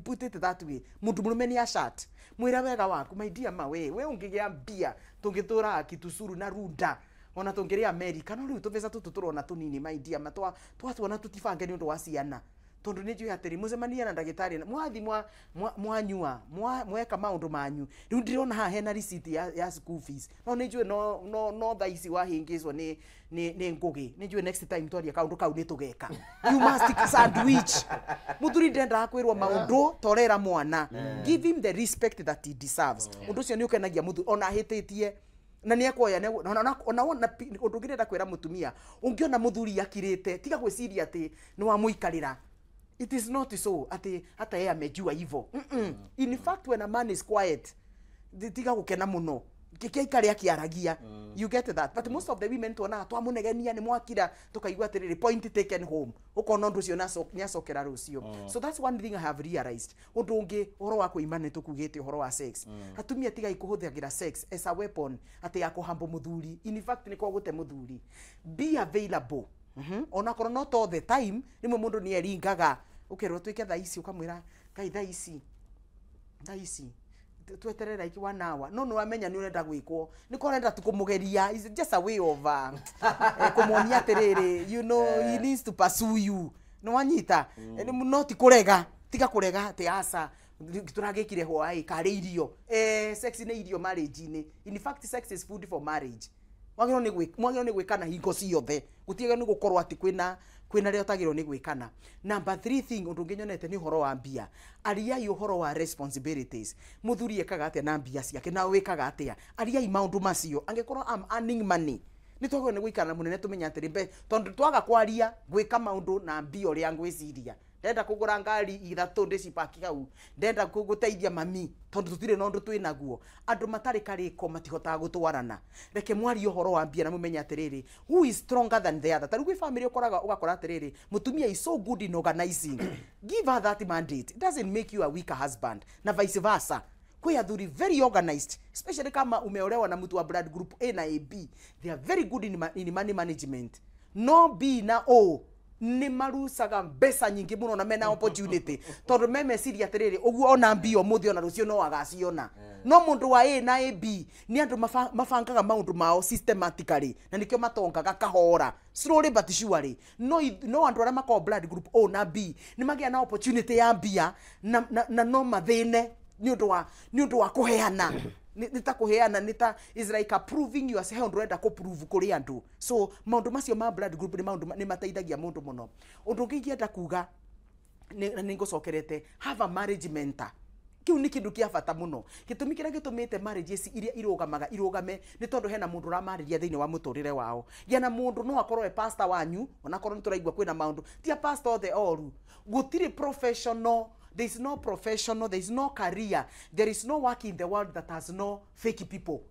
put it that way mundu murume ni ashat mwira wega waku my dear ma we ungigia mbia tungitura akitusuru na runda ona tungiria America no riu tuvesa tuturona tunini my dear ma twatuona tutifange ni undu wa ciana tondu ni njui atiri mucemania na ndagitari mwathi mwanyua mweka maundu manyu riu ndirona ha hena receipt ya school fees no ni njui no thaisi wahingizwo ni ngugi ni njui next time twaria kaundu kau ni tugeka you must sandwich muthuri ndenda akwirwo maundu torera mwana give him the respect that he deserves undu cio ni ukenagia muthuri ona hititie na ni akoya ona undu ngirenda kwira mutumia ungiona muthuri akirite tiga gwiciria ati ni wa muikarira. It is not so hata yeye amejua hivyo. In fact when a man is quiet tiga gukena muno kikiikare akiaragia you get that but most of the women tuona twamunegenia ni mwakira tukaigua atiriri point taken home ukona ndu cio nyacokera rucio so that's one thing I have realized undu ungi horo wa kuimana tukugite horo wa sex atumia tiga ikuhuthagira sex as a weapon ati ya kuhambo muthuri in fact ni kwa gute muthuri be available ona korwo not all the time rimwe mundu ni eringaga ukirwo twike thaisi ukamwira kai thaisi tweterera iki wanawa no wamenya ni urenda gwikwo ni ko urenda tukumugeria is just a way of kumuonia atiriri you know he needs to pursue you no wanyita not kurega tiga kurega ati asa turagikire hwai kare irio sex ni irio marriage ni in fact sex is food for marriage mwagiro ni gwikana hingo ciothe gutiga ni gukorwo ati kwina ria utagiro ni gwikana. Number 3 thing undu nginyonete ni horo wa mbia aria horo wa responsibilities muthuri ekaga atia na mbia ciake na wikaga atia aria maundu macio angekorwo am earning money ni twagwo ni gwikana munene tumenya atiri mbe tondu twaga kwaria gwika maundu na mbia ria ngwiciria ndenda kugura ngari ithatu ndicipaki hau ndenda kuguteithia mami tondu tutire no ndu twinaguo andu matari kariko matihotaga gutwarana reke mwari horo wa mbia na mumenya atiriri who is stronger than the other taru gwi family ukoraga ugakora atiriri mutumia is so good in organizing give her that mandate it doesn't make you a weaker husband na vice versa kwe athuri very organized especially kama umeolewa na mtu wa blood group A na AB they are very good in money management no B na O ni marusaga mbesa nyingi muno na mena opportunity tondu memeciri atiriri uguo ona mbio muthi ona rucio no agaciona no mundu wa A na AB ni andu mafangaga maundu mao systematically na nikio matongaga kahora slowly but surely no andu ara mako blood group O na B ni magia na opportunity ya mbia na no mathine ni undu wa kuheana nita kuheana nita is like approving yourself urenda ko prove kuri andu so maundu macio ma blood group ni maundu ni mateithagia mundu muno undu ngienda kuga ningucokerete have a marriage mentor. Kiu ni kindu kia bata muno. Gitumi kiria gitumite marriages iria irugame ni tondu hena mundu ramariria thiini wa muturire wao. Giana mundu no akorwo pastor wanyu, ona korwo nituraigwa kwina maundu. Tia pastor the all. Gutiri professional, there is no professional, there is no career, there is no work in the world that has no fake people.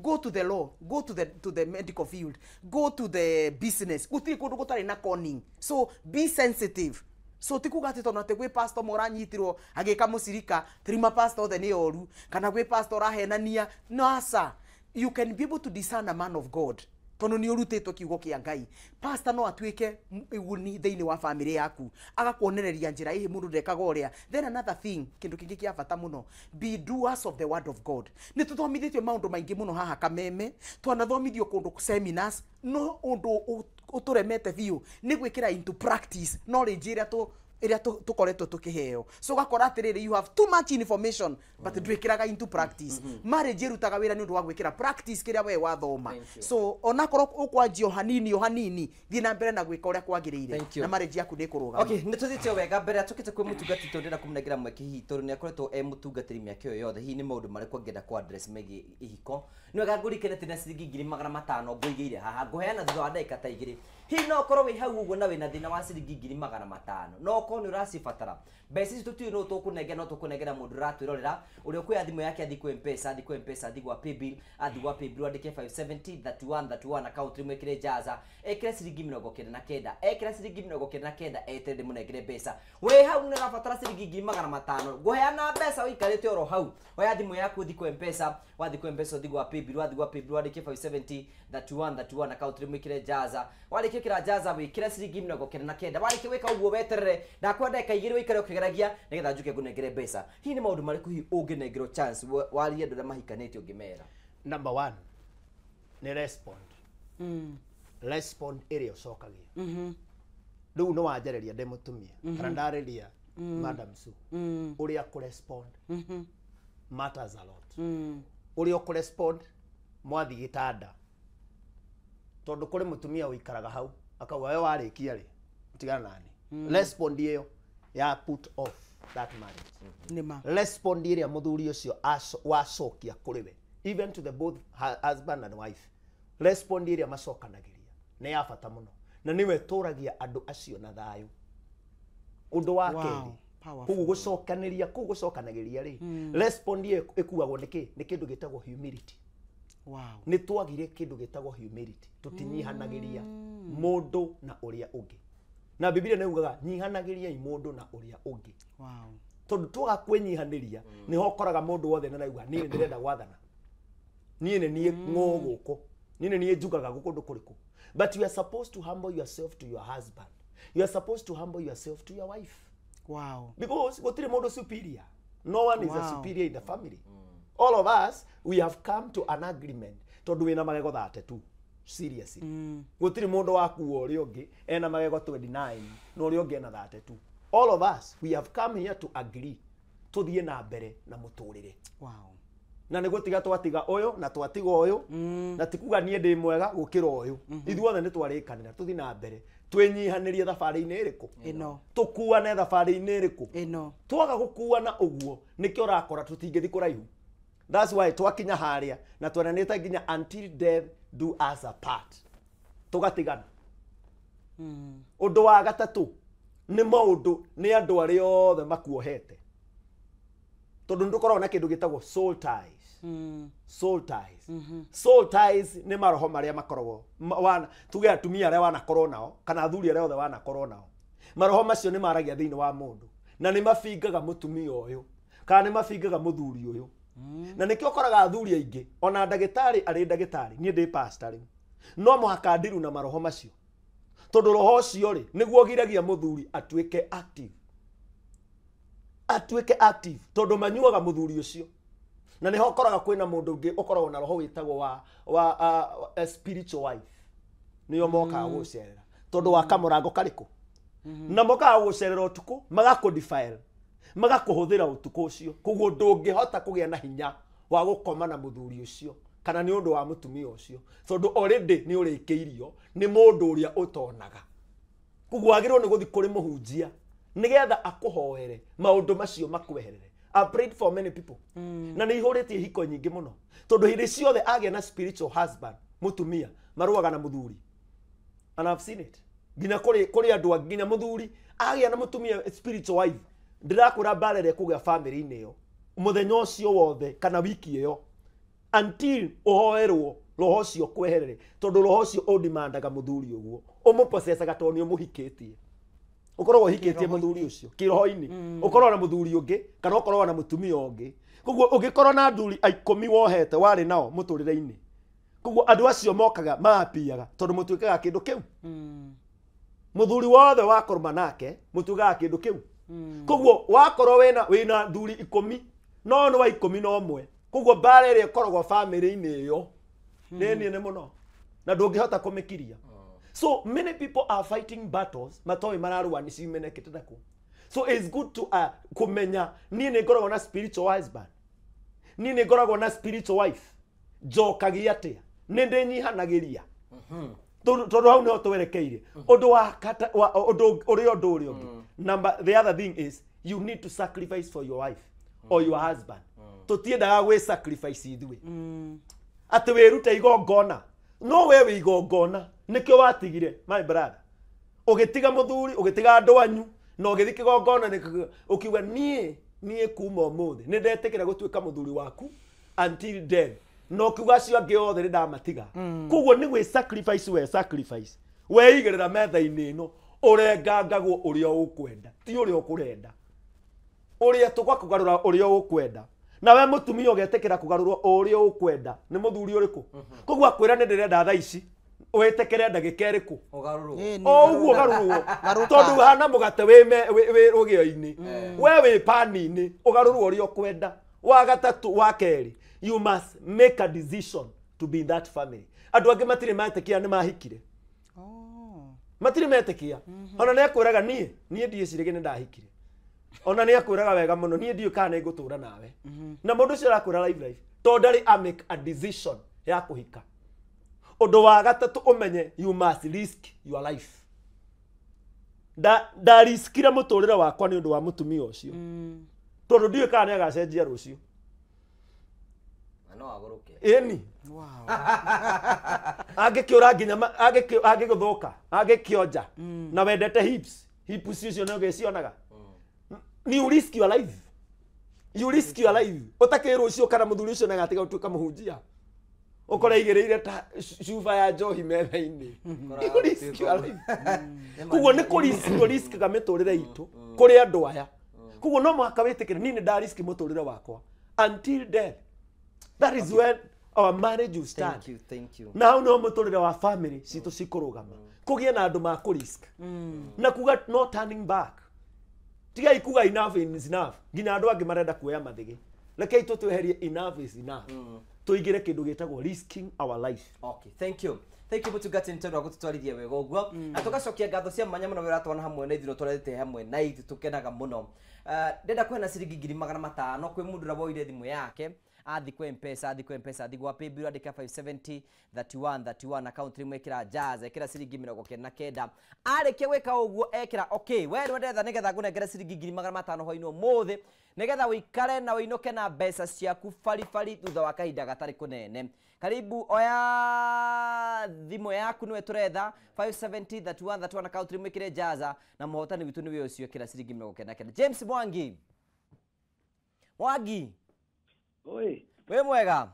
Go to the law, go to the medical field, go to the business. Gutiri kundu gutari na conning. So be sensitive. So tikuga ati tona te gwe pastor moranyitirwo agika musirika trima pastor the ni oru kana gwe pastor ahenania no asa. You can be able to discern a man of God tono ni urutitwo kiugo kia Ngai. Pastor no atuike iguni thiini wa family yaku agakuonereria njira ihi mundu ndekaga uria. Then another thing, kindu kingi kia bata muno, be doers of the word of God. Ni tuthomithitio maundu maingi muno haha Kameme, twanathomithio kundu seminars no undu uturemete biu ni gwikira into practice knowledge iria tukoretwo tukiheo. So gakora atiriri, you have too much information but ndwikiraga into practice. Marriage irutaga wira ni undu wa gwikira practice kiria we wathoma. So onakorwo ukwanjio hanini thina mbere na gwika uria kwagirire na marriage yaku ni kuruga. Okay, nituthitio wega mbere atukite kwi mutungati tondira kumnegira mweke hihi tondu ni akoretwo mutungatiri miaka yo yothe. Hihi ni maundu mari kwangenda kwa address megi ihiko ni wega ngurikene tina ciringi 500 nguigeire haha nguheana thutha wa ndagika ta igiri. Hihi no korwo wi hau uguo na wina thina wa ciringi 500 no korwo ni uracibatara mbeca ici tutiu no tukunengera no tukunengera mundu ratwirorera uri okuya thimu yake athi kwi mpesa athi gwa paybill andike 570 account rimwe kire jaza ekire ciringi 99 ekire ciringi 99 etende munengere mbeca we hau ni rabatara ciringi 500 nguheana mbeca uikarite oro hau oya thimu yaku thi kwi mpesa wathi kwi mpesa thi gwa paybill andike 570 account rimwe kire jaza warike kira jaza wikire ciringi 99 warike weka uguo weterere ndakwenda kaigire wikare ukigeragia nigetha njuke ngunengere mbeca. Hihi ni maundu mariku hihi unginengerwo chance warie andu aria mahikanite ungimera? Number 1 ni respond. Respond iria ucokagia. Riu no wanjereria ndi mutumia kana ndariria Madam Sue uria ku respond matters a lot. Uria ku respond mwathi gitanda tondu kuri mutumia uikaraga hau akauga we warikia ri utigana nani. Respond iyo ya put off that marriage. Nima. Respond iria muthuri ucio wacokia kuriwe, even to the both husband and wife. Respond iria macokanagiria ni ya bata muno na niwe turagia andu acio na thayu. Undu wa keri kugu gucokanagiria ri respond ikuagwo ni kindu gitagwo humility. Wow. Ni twagire kindu gitagwo humility, tutinyihanagiria mundu na uria ungi. Na Biblia neugaga nyihanagiria mundu na uria ungi. Wow. Tondu twaga kwenyihaniria niho koraga mundu wothe na nauga nie ndirenda gwathana, nie nie ngoguko, nie nie njugaga gukundu kuriku. But you are supposed to humble yourself to your husband. You are supposed to humble yourself to your wife. Wow. Because gotire mundu superior. No one is a superior in the family. All of us, we have come to an agreement tondu wina magego 32. Seriously. Gutiri mundu waku uri ungi ena magego 29 no uri ungi na 32. All of us, we have come here to agree tuthie na mbere na muturire. Wow. Na ni gutiga twatiga uyu na twatiga uyu na tikuga nie ndi mwega gukira uyu. Ithuothe ni twarikanira tuthie na mbere twinyihanirie thabari-ini iriku ino tukuane thabari-ini iriku ino twaga gukuana uguo nikio rakora tutingithi kuraihu. That's why twakinya haria na twananite nginya until death do us apart. Tugatigana. Undu wa gatatu ni maundu ni andu ari othe makuohete. Tondu ndukorwo na kindu gitagwo soul ties. Soul ties. Soul ties ni maroho maria makorwo wana tuge atumia aria wanakorwo nao kana athuri aria othe wanakorwo nao. Maroho macio ni maragia thiini wa mundu na ni mafingaga mutumia uyu kana ni mafingaga muthuri uyu. Na nikio koraga athuri aingi ona ndagitari ari ndagitari nie ndi pastor riu no muhaka ndiru na maroho macio tondu roho ucio ri niguo giragia muthuri atuike active tondu manyuaga muthuri ucio na niho koraga kwina mundu ungi ukoragwo na roho witagwo wa spiritual wife niyo moka gucerera tondu wa kamurango kariku na moka gucerera utuku magakudefile magakuhuthira utuku ucio kuguo ndungihota kugia na hinya wa gukoma na muthuri ucio kana ni undu wa mutumia ucio tondu already ni urikeirio ni mundu uria utonaga kuguo agirwo ni guthi kuri muhunjia nigetha akuhoere maundu macio makweherere. I prayed for many people. Na ni ihuritie hiko nyingi muno. Tondu hindi ciothe agia na spiritual husband, mutumia, maruaga na muthuri. And I've seen it. Ginya kuri andu ginya muthuri agia na mutumia spiritual wife. Ndirakura barere kugia family -ini yo. Muthenya ucio wothe kana wiki iyo until uhoerwo roho ucio kweherere. Tondu roho ucio udemandaga muthuri uguo. Umupocesaga tondu ni umuhikitie. Ukorwo hikitie muthuri ucio kiroho-ini. Ukorwo na muthuri ungi kana ukorwo na mutumia ungi. Koguo ungikorwo na nduri 10 wohete wari nao muturire-ini. Koguo andu acio mokaga maapiaga tondu mutuikaga kindu kiu. Muthuri wothe wakoruma nake mutugaga kindu kiu. Koguo wakorwo wina nduri 10 no ni wa 11. Koguo bara ire ikoragwo family-ini iyo nene muno na ndungihota kumikiria. So many people are fighting battles matoi mararua ni cimenekete nako. So it's good to kumenya ni ngoragwo na spiritual husband, ni ngoragwo na spiritual wife, jokagia atia ni ndinyihanagiria tondu hau no twerekeire undu wa undu uri number the other thing is you need to sacrifice for your wife or your husband. Tutiendaga gwe sacrifice ithwe ati wiruta igongona no we igongona nikyo watigire my brother ugitiga muthuri ugitiga andu anyu no githi kigongona ukiuga nie kuma umuthi ni ndetikira gutuika muthuri waku until death no kiuga cio angi othe ni ndamatiga. Koguo ni gwe sacrifice we igirira metha-ini ino urengangagwo uria ukwenda ti uria ukurenda uria tukwa kugarura uria ukwenda na we mutumia ugetekera kugarurwo uria ukwenda ni muthuri uriku. Koguo akwira ni ndirenda tha ici wetekere ndagika iriku ugaruru uguo garurwo tondu hana mugate we rugio-ini we wi pani-ini ugarurwo uria ukwenda. Wa gatatu wa keri you must make a decision to be in that family. Andu angi matire matekia ni mahikire matire metekia ona ni akwiraga nie ndiecirige ni ndahikire ona ni akwiraga wega muno nie ndiu kana igutura nawe na mundu ucio arakwira live tondu ndari a make a decision ya kuhika. Undu wa gatatu umenye you must risk your life. Da riskira muturire wakwa ni undu wa mutumia ucio tondu ndiu kana ni agacenjia rucio no aguruke eni angikiura nginya angiguthuka angikionja na wendete hips icio no gecionaga ni you risk your life utakirwo ucio kana muthuri ucio na gatiga utuika muhunjia ukora igereire ta shuva ya njohi metha-ini you risk your life. Koguo ni risk ga miturire itu kuri andu aya. Koguo no mwaka witikire ni nda risk muturire wakwa until death. That is when our marriage will start. Thank you. Na hau no muturire wa family citu cikurugama kugie na andu ma ku risk na kuga no turning back. Tiga ikuga enough is enough nginya andu angi marenda kuoya mathigi rekei tutweherie enough is enough tuigire kindu gitagwo risking our life. Okay, thank you mutungati ntondo wa gututwarithia wega uguo atugacokia ngatho cia mwanya muno wira twana hamwe na ithiro twarete hamwe na ithi tukenaga muno. Ndenda kwena ciringi 500 kwi mundu na woire thimu yake athi kwa mpesa athi gwa paybill andika 570 31 account rimwe ekira jaza ekira ciringi 99 areke weka uguo ekira okay we ndetha nigetha ngunengera ciringi 500 hoino muthi nigetha wikare na winuke na mbeca ciaku fari thutha wa kahinda gatari kunene. Karibu oya thimu yaku niwe turetha 570 31 account rimwe ekire jaza na muhotani witu niwe ucio ekira ciringi 99. James Mwangi Oi, we mwega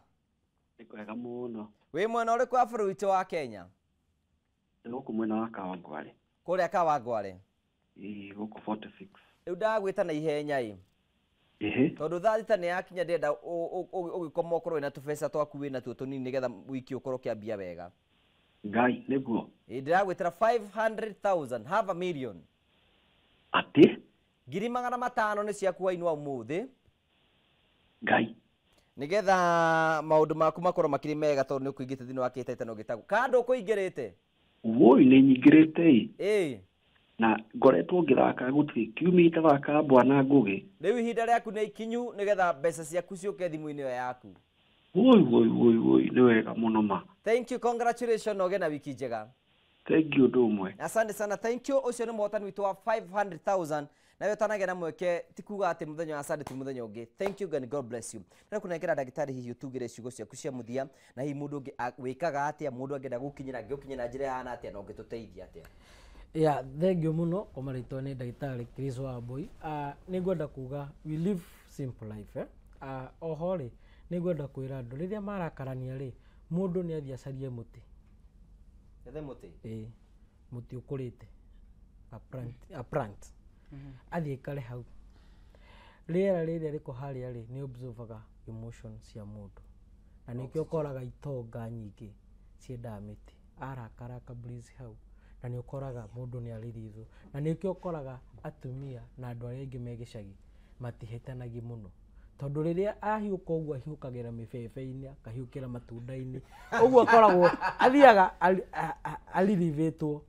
nikwega muno. we mwena uriku wa bũrũri witũ wa Kenya? Guku mwena wa Kawangware. Kuria Kawangware Guku 46. Riu ndagwĩta na ihenya tondu thaa thita nĩ yakinya ndenda ũgĩkoma ũkorwo wĩna tũbeca twaku wĩna tuo tũnini nĩgetha wiki ũkorwo kĩambia wega. Ngai nĩguo ndĩragwĩtĩra 500,000 half a million. Ati 500,000 nĩ ciaku wainua ũmũthĩ Ngai nigetha maundu maku makorwo makiri mega tondu ni kuingite thini wa kitetano gitagu kando kuingirite woi ni nyingirite na ngoretwo ngiraka gutiri kiumite thaka bwana ngugi riu ihinda riaku ni ikinyu nigetha mbeca ciaku ciuke thimu-ini yo yaku. Woi ni wega muno ma. Thank you, congratulations oge na wiki njega. Thank you ndumwe. Asante sana, thank you. Ucio ni muhotani witu wa 500,000 nawe utanagĩa na mweke ti kuga atĩ mũthenya wa Sunday ti mũthenya ũngĩ. Thank you and God bless you. Na kunengera ndagĩtarĩ hihi ũtugĩre ciugo ciaku cia mũthia na hihi mũndũ ũngĩ wĩkaga atĩa, mũndũ angĩenda gũkinyĩra na njĩra hana atĩa na ũngĩtũteithia atĩa. Yeah, thengio muno komaritwo ni ndagitari Chris Wambui. Nĩngwenda kuga we live simple life oho ri nĩngwenda kwĩra andũ rĩrĩa marakarania ri mũndũ nĩ athiĩ acarie mũtĩ. Ethe mũtĩ? Mũtĩ ũkũrĩte a plant athiĩ kare hau. Rĩera rĩrĩa rĩko harĩa ri nĩ observaga emotions cia mũndũ na nĩkĩo ũkoraga itonga nyingĩ ciendaga mĩtĩ. Arakara ka breeze hau na nĩ ũkoraga mũndũ nĩ arĩrithwo na nĩkĩo ũkoraga atumia na andũ arĩa aingĩ me gĩcagi matihetanagia mũno tondũ rĩrĩa ahiũka ũguo ahiũkagĩra mĩbebe-inĩ akahiũkĩra matunda-inĩ ũguo akoragwo athiaga alirithĩtwo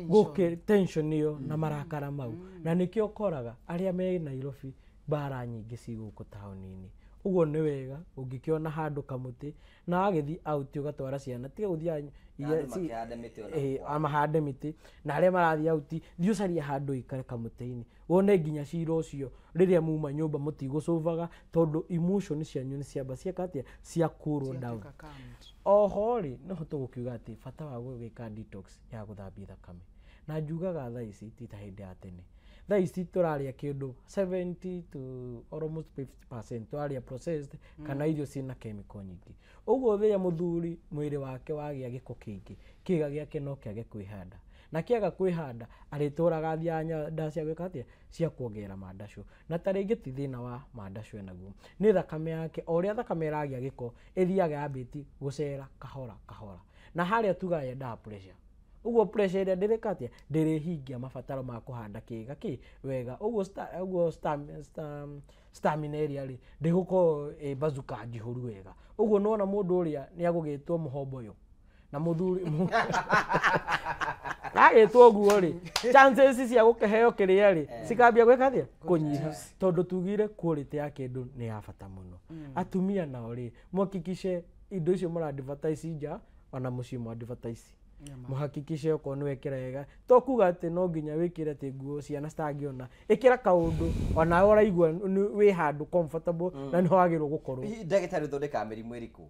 gũkĩ tension ĩyo na marakara mau na nĩkĩo ũkoraga arĩa me Nairobi bara nyingĩ cigũkũ taũni-inĩ. Uguo nĩ wega ũngĩkĩona handũ kamũtĩ na agĩthiĩ out ũgatwara ciana tiga gũthiĩ amahande mĩtĩ na arĩa marathiĩ out thiĩ ũcarie handũ ikare kamũtĩ-inĩ wone nginya cira ũcio rĩrĩa muma nyũmba mũtigũcũvaga tondũ emotion cianyu nĩ ciamba ciakatia cia cool down. Oho rĩ no hote gũkiuga atĩ bata wa gwĩka detox ya gũthambia thakame na njugaga thaa ici ti ta hĩndĩ ya tene. Thaa ici tũrarĩa kĩndũ 70 to almost 50% tũrarĩa processed kana irio ciĩna chemical nyingĩ. Ũguo rĩrĩa mũthuri mwĩrĩ wake wagĩa gĩko kĩingĩ kĩga gĩake no kĩage kwĩhanda na kĩaga kwĩhanda arĩtũraga thianya nda cia gwĩka atĩa cia kuongerera mandacũ na tarĩngĩ ti thĩna wa mandacũ enaguo nĩ thakame yake o ũrĩa thakame ĩragĩa gĩko ĩthiaga yambĩti gũcera kahora kahora na harĩa tuga yendaga pressure. Uguo pressure ĩrĩa ndĩrĩkatia ndĩrĩhingia mabataro ma kũhanda kĩga kĩ wega. Uguo stamina ĩrĩa rĩ ndĩgũkorwo bazuka njihũru wega. Uguo nona mũndũ ũrĩa nĩ agũgĩtwo mũhomboyo na mũthuri agĩtwo ũguo rĩ chances cia gũkĩheo kĩrĩa rĩ cikambia gwĩka atĩa kũnyiha tondũ tugire quality ya kĩndũ nĩ ya bata mũno. Atumia nao rĩ mũhakikishe indo icio mũra advertise nja ona mũciĩ mwa advertise muhakikishe uko nĩ wekera wega to kuga atĩ no nginya wĩkĩre atĩ nguo ciana citangĩona ĩkĩra kaũndũ ona ũraigua wĩ handũ comfortable na nĩ wagĩrĩirwo gũkorwo. Ndagĩtarĩ ũthondekaga mĩrimũ ĩrĩkũ?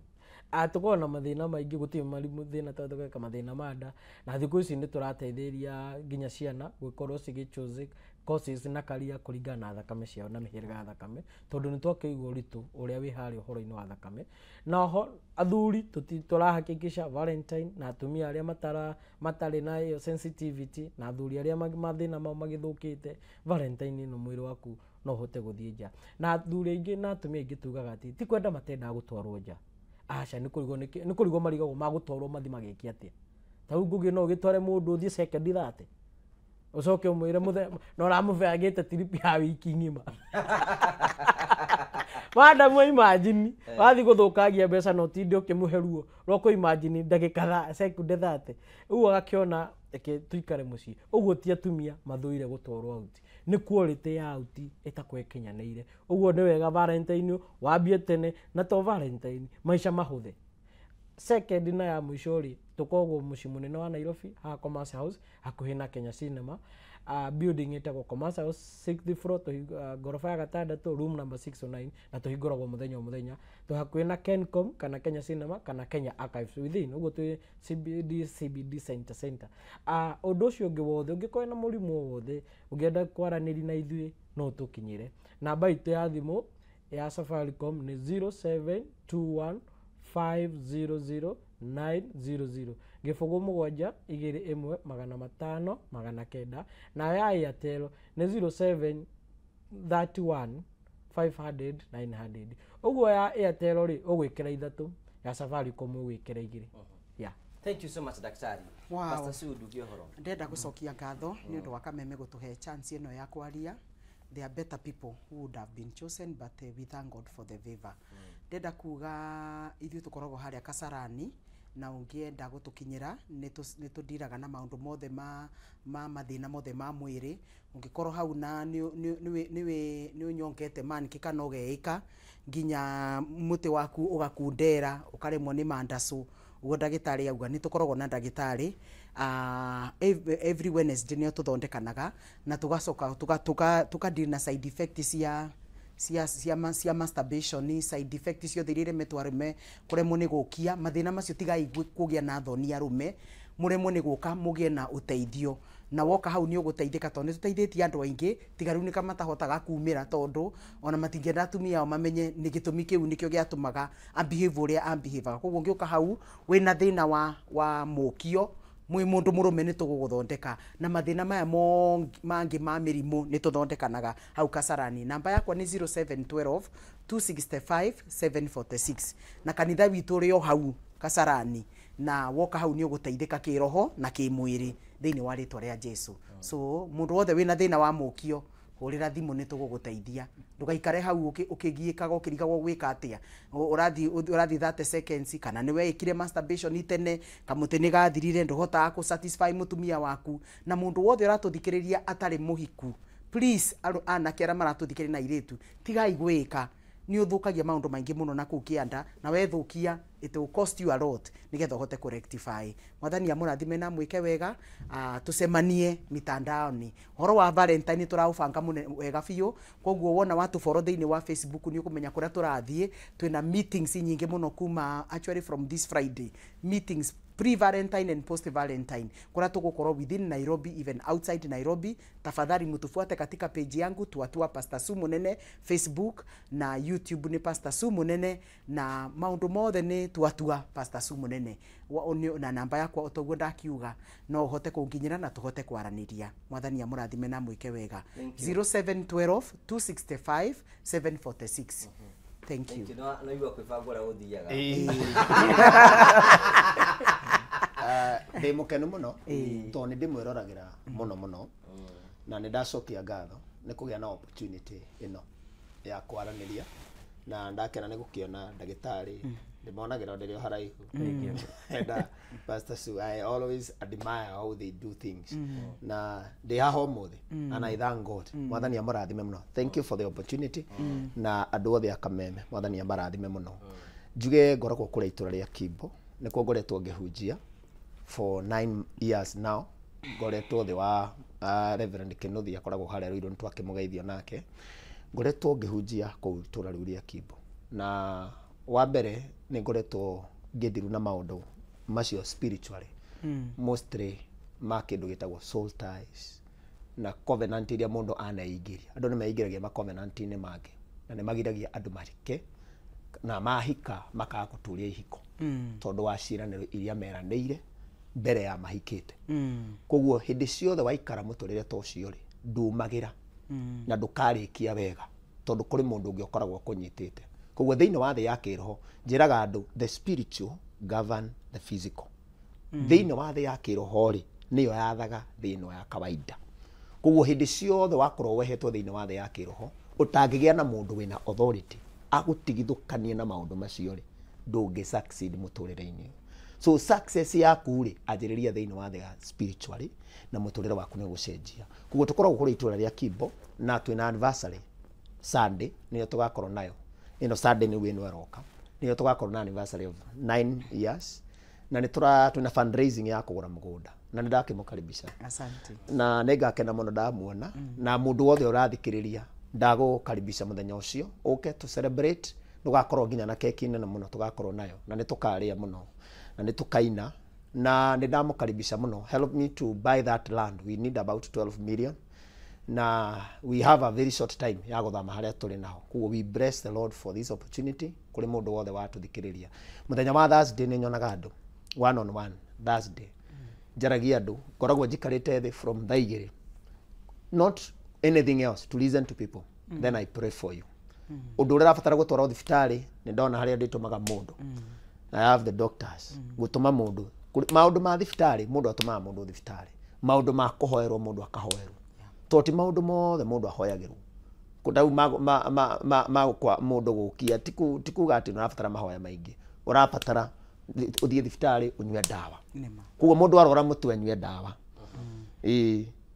Tukoragwo na mathĩna maingĩ gũtirĩ mĩrimũ thĩna tondũ gwĩka mathĩna ma nda na thikũ ici nĩ tũrateithĩria nginya ciana gũkorwo cigĩchoose courses na career kũringana na thakame ciao na mĩhĩrĩga ya thakame tondũ nĩ twakĩigua ũritũ ũrĩa wĩ harĩa ũhoro-inĩ wa thakame. Na oho athuri tũrahakikisha Valentine na atumia arĩa matarĩ na iyo sensitivity na athuri arĩa mathĩna mao magĩthũkĩte Valentine ĩno mwĩrĩ waku no ũhote gũthiĩ nja na athuri aingĩ na atumia aingĩ tugaga atĩ ti kwenda matendaga gũtwarwo nja. Aca nĩ kũrigwo marigagwo magũtwarwo mathi magĩkia atĩa. Ta rĩu ngũgĩ no ũgĩtware mũndũ ũthiĩ second thate ucoke umwire mũthenya no ramũbeagĩte trip ya wiki ng'ima. Madam imagine wathi gũthũkagia mbeca no tinde ũkĩmũhe ruo roko imagine ndagĩka second thate ũguo agakĩona tuikare mũciĩ. Ũguo ti atumia mathũire gũtwarwo out nĩ quality ya out ĩtakwekinyanĩire. Ũguo nĩ wega Valentine wambie tene na to Valentine maisha mahũthe. Second na ya mũico rĩ tukoragwo mũciĩ mũnene wa Nairobi ha Commerce House hakuhĩ na Kenya Cinema. Building ĩtagwo Commerce House 6th floor gorofa ya gatandatũ room number 609 na tũhingũragwo mũthenya o mũthenya hakuhĩ na Kencom kana Kenya Cinema kana Kenya Archives within. Ũguo twĩ CBD center. Ũndũ ũcio ũngĩ wothe ũngĩkorwo na mũrimũ wothe ũngĩenda kwaranĩria na ithuĩ no tũkinyĩre. Namba itũ ya thimũ ya Safaricom nĩ 0721500900 gĩbũgũ mũgwanja 21 na ya Airtel nĩ 0731500900. Ũguo ya Airtel rĩ ũgwĩkĩra 3 ya Safaricom ũgwĩkĩra 2. Yeah. Thank you so much daktari. Wow. Pastor Sudu Gĩohoro. Ndenda gũcokia ngatho nĩ ũndũ wa Kameme gũtũhe chance ĩno ya kwaria. There are better people who would have been chosen but we thank God for the favor. Ndenda kuga ithuĩ tũkoragwo harĩa Kasarani na ũngĩenda gũtũkinyĩra nĩ tũndiraga na maũndũ mothe ma mathĩna mothe ma mwĩrĩ. Ũngĩkorwo hau na nĩ ũnyongete manĩkĩ kana ũgeĩka nginya mũtĩ waku ũgakundera ũkaremwo nĩ mandacũ ugo ndagitari auga ni tukoragwo na ndagitari every Wednesday nio tuthondekanaga na tugacoka tuka deal na side effects cia masturbation, side effects ciothe iria iremetwo arume kuremwo ni gukia mathina macio tigai kugia na thoni arume muremwo ni guka mugie na uteithio na woka hau ni uguteithika tondu tuteithĩtie andu aingi tigaru ni kama tahotaga kumira tondu ona matingenda atumia ao mamenye ni gitumi kiu nikio giatumaga ambehave uria ambehave koguo ngioka hau wina thina wa mukio mwi mundu murume ni tuguguthondeka na mathina maya mangi ma mirimu ni tuthondekanaga hau Kasarani. Namba yakwa ni 0712 265 746 na kanitha witu uri o hau Kasarani na woka hau ni uguteithika kiroho na kimwiri thiini wa ritwa ria Jesu. So mundu wothe wina thina wa mukio hurira thimu ni tuguguteithia ndugaikare hau ukigiikaga ukirigagwo gwika atia urathi 30 seconds kana niwe ikire masturbation tene kamuti ni gathirire nduhotaga ku satisfy mutumia waku na mundu wothe uratuthikiriria atari muhiku please anake ara maratuthikiriria na iritu tigai gwika ni uthukagia maundu maingi muno na kuu kianda na wethukia it will cost you a lot nigetha uhote ku rectify. Mwathani amurathime na mwike wega tusemanie mitandaoni horo wa Valentine turaubanga wega biu koguo wona watu follow thiini wa Facebook ni ukumenya kuria turathie twina meetings nyingi muno kuma actually from this Friday meetings pre-Valentine and post-Valentine kuria tugukorwo within Nairobi even outside Nairobi. Tafadhali mtufuate katika page yangu tuatua Pastor Su Munene Facebook na YouTube ni Pastor Su Munene na maundu mothe ni tuatua Pastor Su Munene na namba yakwa otoguo ndakiuga no uhote kunginyira na tuhote kwaraniria. Mwathani amurathime na mwike wega 0712 265 746. Thank you. No iwa kwibangura uthiaga ndi mukenu muno to ni ndimwiroragira muno na ni ndacokia ngatho ni kugia na opportunity ino ya kwaraniria na ndakena ni gukiona ndagitari ndimonagira ndirio haraihu and Pastor Su I always admire how they do things na they are home and I thank God. Mwathani amurathime muno. Thank you for the opportunity na andu othe akameme Mwathani amurathime muno. Njuge ngoragwo kuria itura ria Kimbo nikuo ngoretwo ngihunjia for 9 years now. Ngoretwo the wa Reverend Kinuthia akoragwo haria Ruiru ntwakimugeithio nake ngoretwo ngihunjia ku itura riu ria Kimbo na wa mbere ni ngoretwo ngithiru na maundu macio spiritually mostly ma kindu gitagwo soul ties na covenant iria mundu anaingiria andu ni meingiragia ma covenant ni mangi na ni magiragia andu marike na mahika makaga guturia ihiko tondu wa ciraniro iria meraniire mbere ya mahikite koguo hindi ciothe waikara muturire to cio ri ndumagira na ndukarikia wega tondu kuri mundu ungi ukoragwo kunyitite koguo thiini wa thi ya kiroho njiraga andu the spiritual govern the physical thiini wa thi ya kiroho ri niyo yathaga thiini ya kawaida koguo hindi ciothe wakorwo wehetwo thiini wa thi ya kiroho utangigia na mundu wina authority agutigithukanie na maundu macio ri ndungi succeed muturire-ini. So success yaku ri anjiriria thiini wa the spiritually na muturire waku ni gucenjia koguo tukoragwo kuri itura ria Kimbo na twina anniversary Sunday niyo tugakorwo nayo ino Sunday ni wino eroka niyo tugakorwo na anniversary of 9 years na ni twina fundraising ya kugura mugunda na nindakimukaribisha asante na ningakena muno ndamuona na mundu wothe urathikiriria ndagukaribisha muthenya ucio uke to celebrate tugakorwo nginya na keki nene muno tugakorwo nayo na ni tukaria muno na ni tukaina na nindamukaribisha muno. Help me to buy that land, we need about 12 million na we have a very short time ya guthama haria turi naho kuo we bless the Lord for this opportunity kuri mundu wothe watuthikiriria. Muthenya wa Thursday ni nyonaga andu one on one Thursday njaragia andu koragwo njikarite thi from thaigiri not anything else to listen to people then I pray for you undu urabatara gutwara thibitari ni ndona haria nditumaga mundu I have the doctors gutuma mundu maundu ma thibitari mundu atumaga mundu thibitari maundu ma kuhoerwo mundu akahoerwo toti maundu mothe mundu ahoyagirwo kundau ma kwa mundu gukia tikuga ati urabatara mahoya maingi urabatara uthie thibitari unywe dawa kuo mundu arora mutu anywe dawa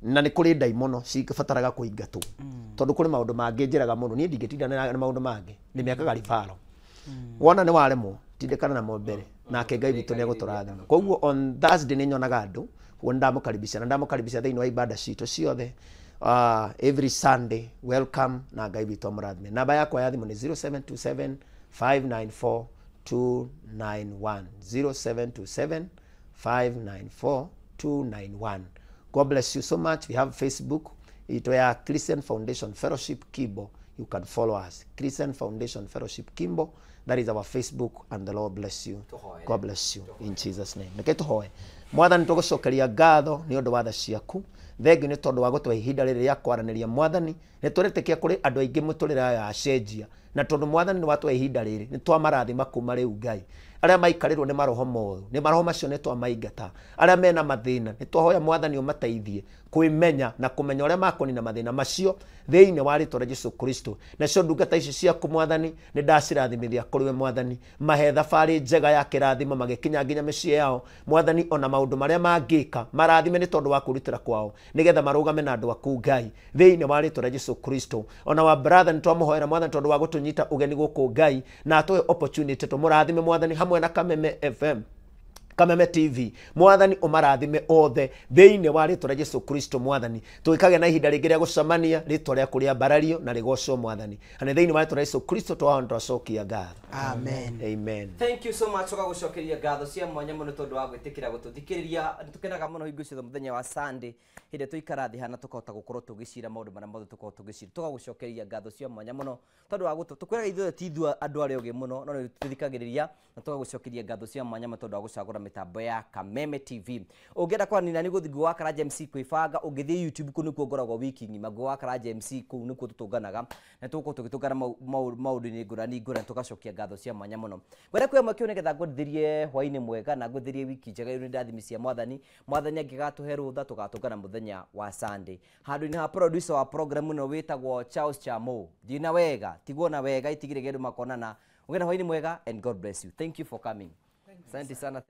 na ni kuri ndaimono cibataraga kuingatwo tondu kuri maundu mangi njiraga mundu ni ndingitinda na maundu mangi ni miakaga rifaro wona ni waremwo tindikana na mo mbere nake Ngai witũ nĩegũtũrathima. Koguo on Thursday nĩ nyonaga andũ ndamukaribisha na ndamukaribisha thĩinĩ wa ibada citũ ciothe every Sunday. Welcome na Ngai witũ amũrathime. Namba yakwa ya thimũ nĩ 0727 594 291 0727 594 291. God bless you so much. We have Facebook. It is Christian Foundation Fellowship Kimbo. You can follow us. Christian Foundation Fellowship Kimbo. That is our Facebook, and the Lord bless you. God bless you in Jesus name. Neke tuhoe. Mwathani tugucokeria ngatho ni undu wa tha ciaku. Thengiũ nĩ tondũ wa gũtũhe ihinda rĩrĩ rĩa kwaranĩria Mwathani. Nĩ tũrĩtĩkia kũrĩ andũ aingĩ mũtũrĩre ya acenjia. Na tondũ Mwathani nĩ watũhe ihinda rĩrĩ, nĩ twamarathima kuma rĩu Ngai. Arĩa maikarĩrwo nĩ maroho moru, nĩ maroho macio nĩ twamaingata. Arĩa mena mathĩna, nĩ twahoya Mwathani ũmateithie kwĩmenya na kũmenya ũrĩa makũnina mathĩna macio thĩinĩ wa rĩĩtwa rĩa Jesũ Kristo. Nacio ndungata ici ciaku Mwathani nĩ ndacirathimithia kũrĩ we Mwathani, mahe thabarĩ njega ya kĩrathimo magĩkinya nginya mĩciĩ yao Mwathani, ona maũndũ marĩa mangĩka marathime nĩ tondũ wa kwĩrutĩra kwao, nĩgetha marũgame na andũ aku Ngai thĩinĩ wa rĩĩtwa rĩa Jesũ Kristo. Ona wa brother nĩ twamũhoera Mwathani tondũ wa gũtũnyita ũgeni gũkũ Ngai, na atũhe opportunity tũmũrathime Mwathani hamwe na Kameme FM, Kameme TV. Mwathani ũmarathime othe thĩinĩ wa rĩĩtwa rĩa Jesũ Kristo Mwathani. Tũikage na ihinda rĩngĩ rĩa gũcemania, rĩĩtwa rĩaku rĩa mbarario na rĩgocwo Mwathani. Na nĩ thĩinĩ wa rĩĩtwa rĩa Jesũ Kristo twacokia ngatho. Amen. Amen. Thank you so much tũgagũcokeria ngatho cia mwanya mũno tondũ wa gwĩtĩkĩra gũtũthikĩrĩria. Tũkenaga mũno hingo ciothe mũthenya wa Sunday hĩndĩ tũikara thĩ hana tũkahota gũkorwo tũgĩcira maũndũ marĩa mothe tũkorwo tũgĩcira. Tũgagũcokeria ngatho cia mwanya mũno tondũ wa tũkwĩraga ithuothe ti ithuĩ andũ arĩa ũgĩ mũno, no nĩ tũthikagĩrĩria na tũgagũcokeria ngatho cia mwanya mũno tondũ wa gũcagũra mĩtambo ya Kameme TV. Ũngĩenda kwaranĩria nĩ gũthiĩ gwa Karanja MC kwĩbanga, ũngĩthiĩ YouTube kũu nĩkuo ngoragwo wiki ng'ima gwa Karanja MC kũu nĩkuo tũtũnganaga na tũgũkorwo tũgĩtũngana maũndũ-inĩ ngũrani ngũrani, tũgacokia ngatho cia mwanya mũno. Ngwenda kwĩyamwe kĩu nĩgetha ngũthĩrie hwaĩ-inĩ mwega na ngũthĩrie wiki njega ĩrĩ ndathimi cia Mwathani. Mwathani angĩgatũhe rũtha tũgatũngana mũthenya wa Sunday. Handũ-inĩ ha producer wa program ĩno wĩtagwo Charles Chamo. Ndina wega, tigwo na wega, itigire gĩndũ makonana. Ũgĩna hwaĩ-inĩ mwega and God bless you. Thank you for coming. Asante sana.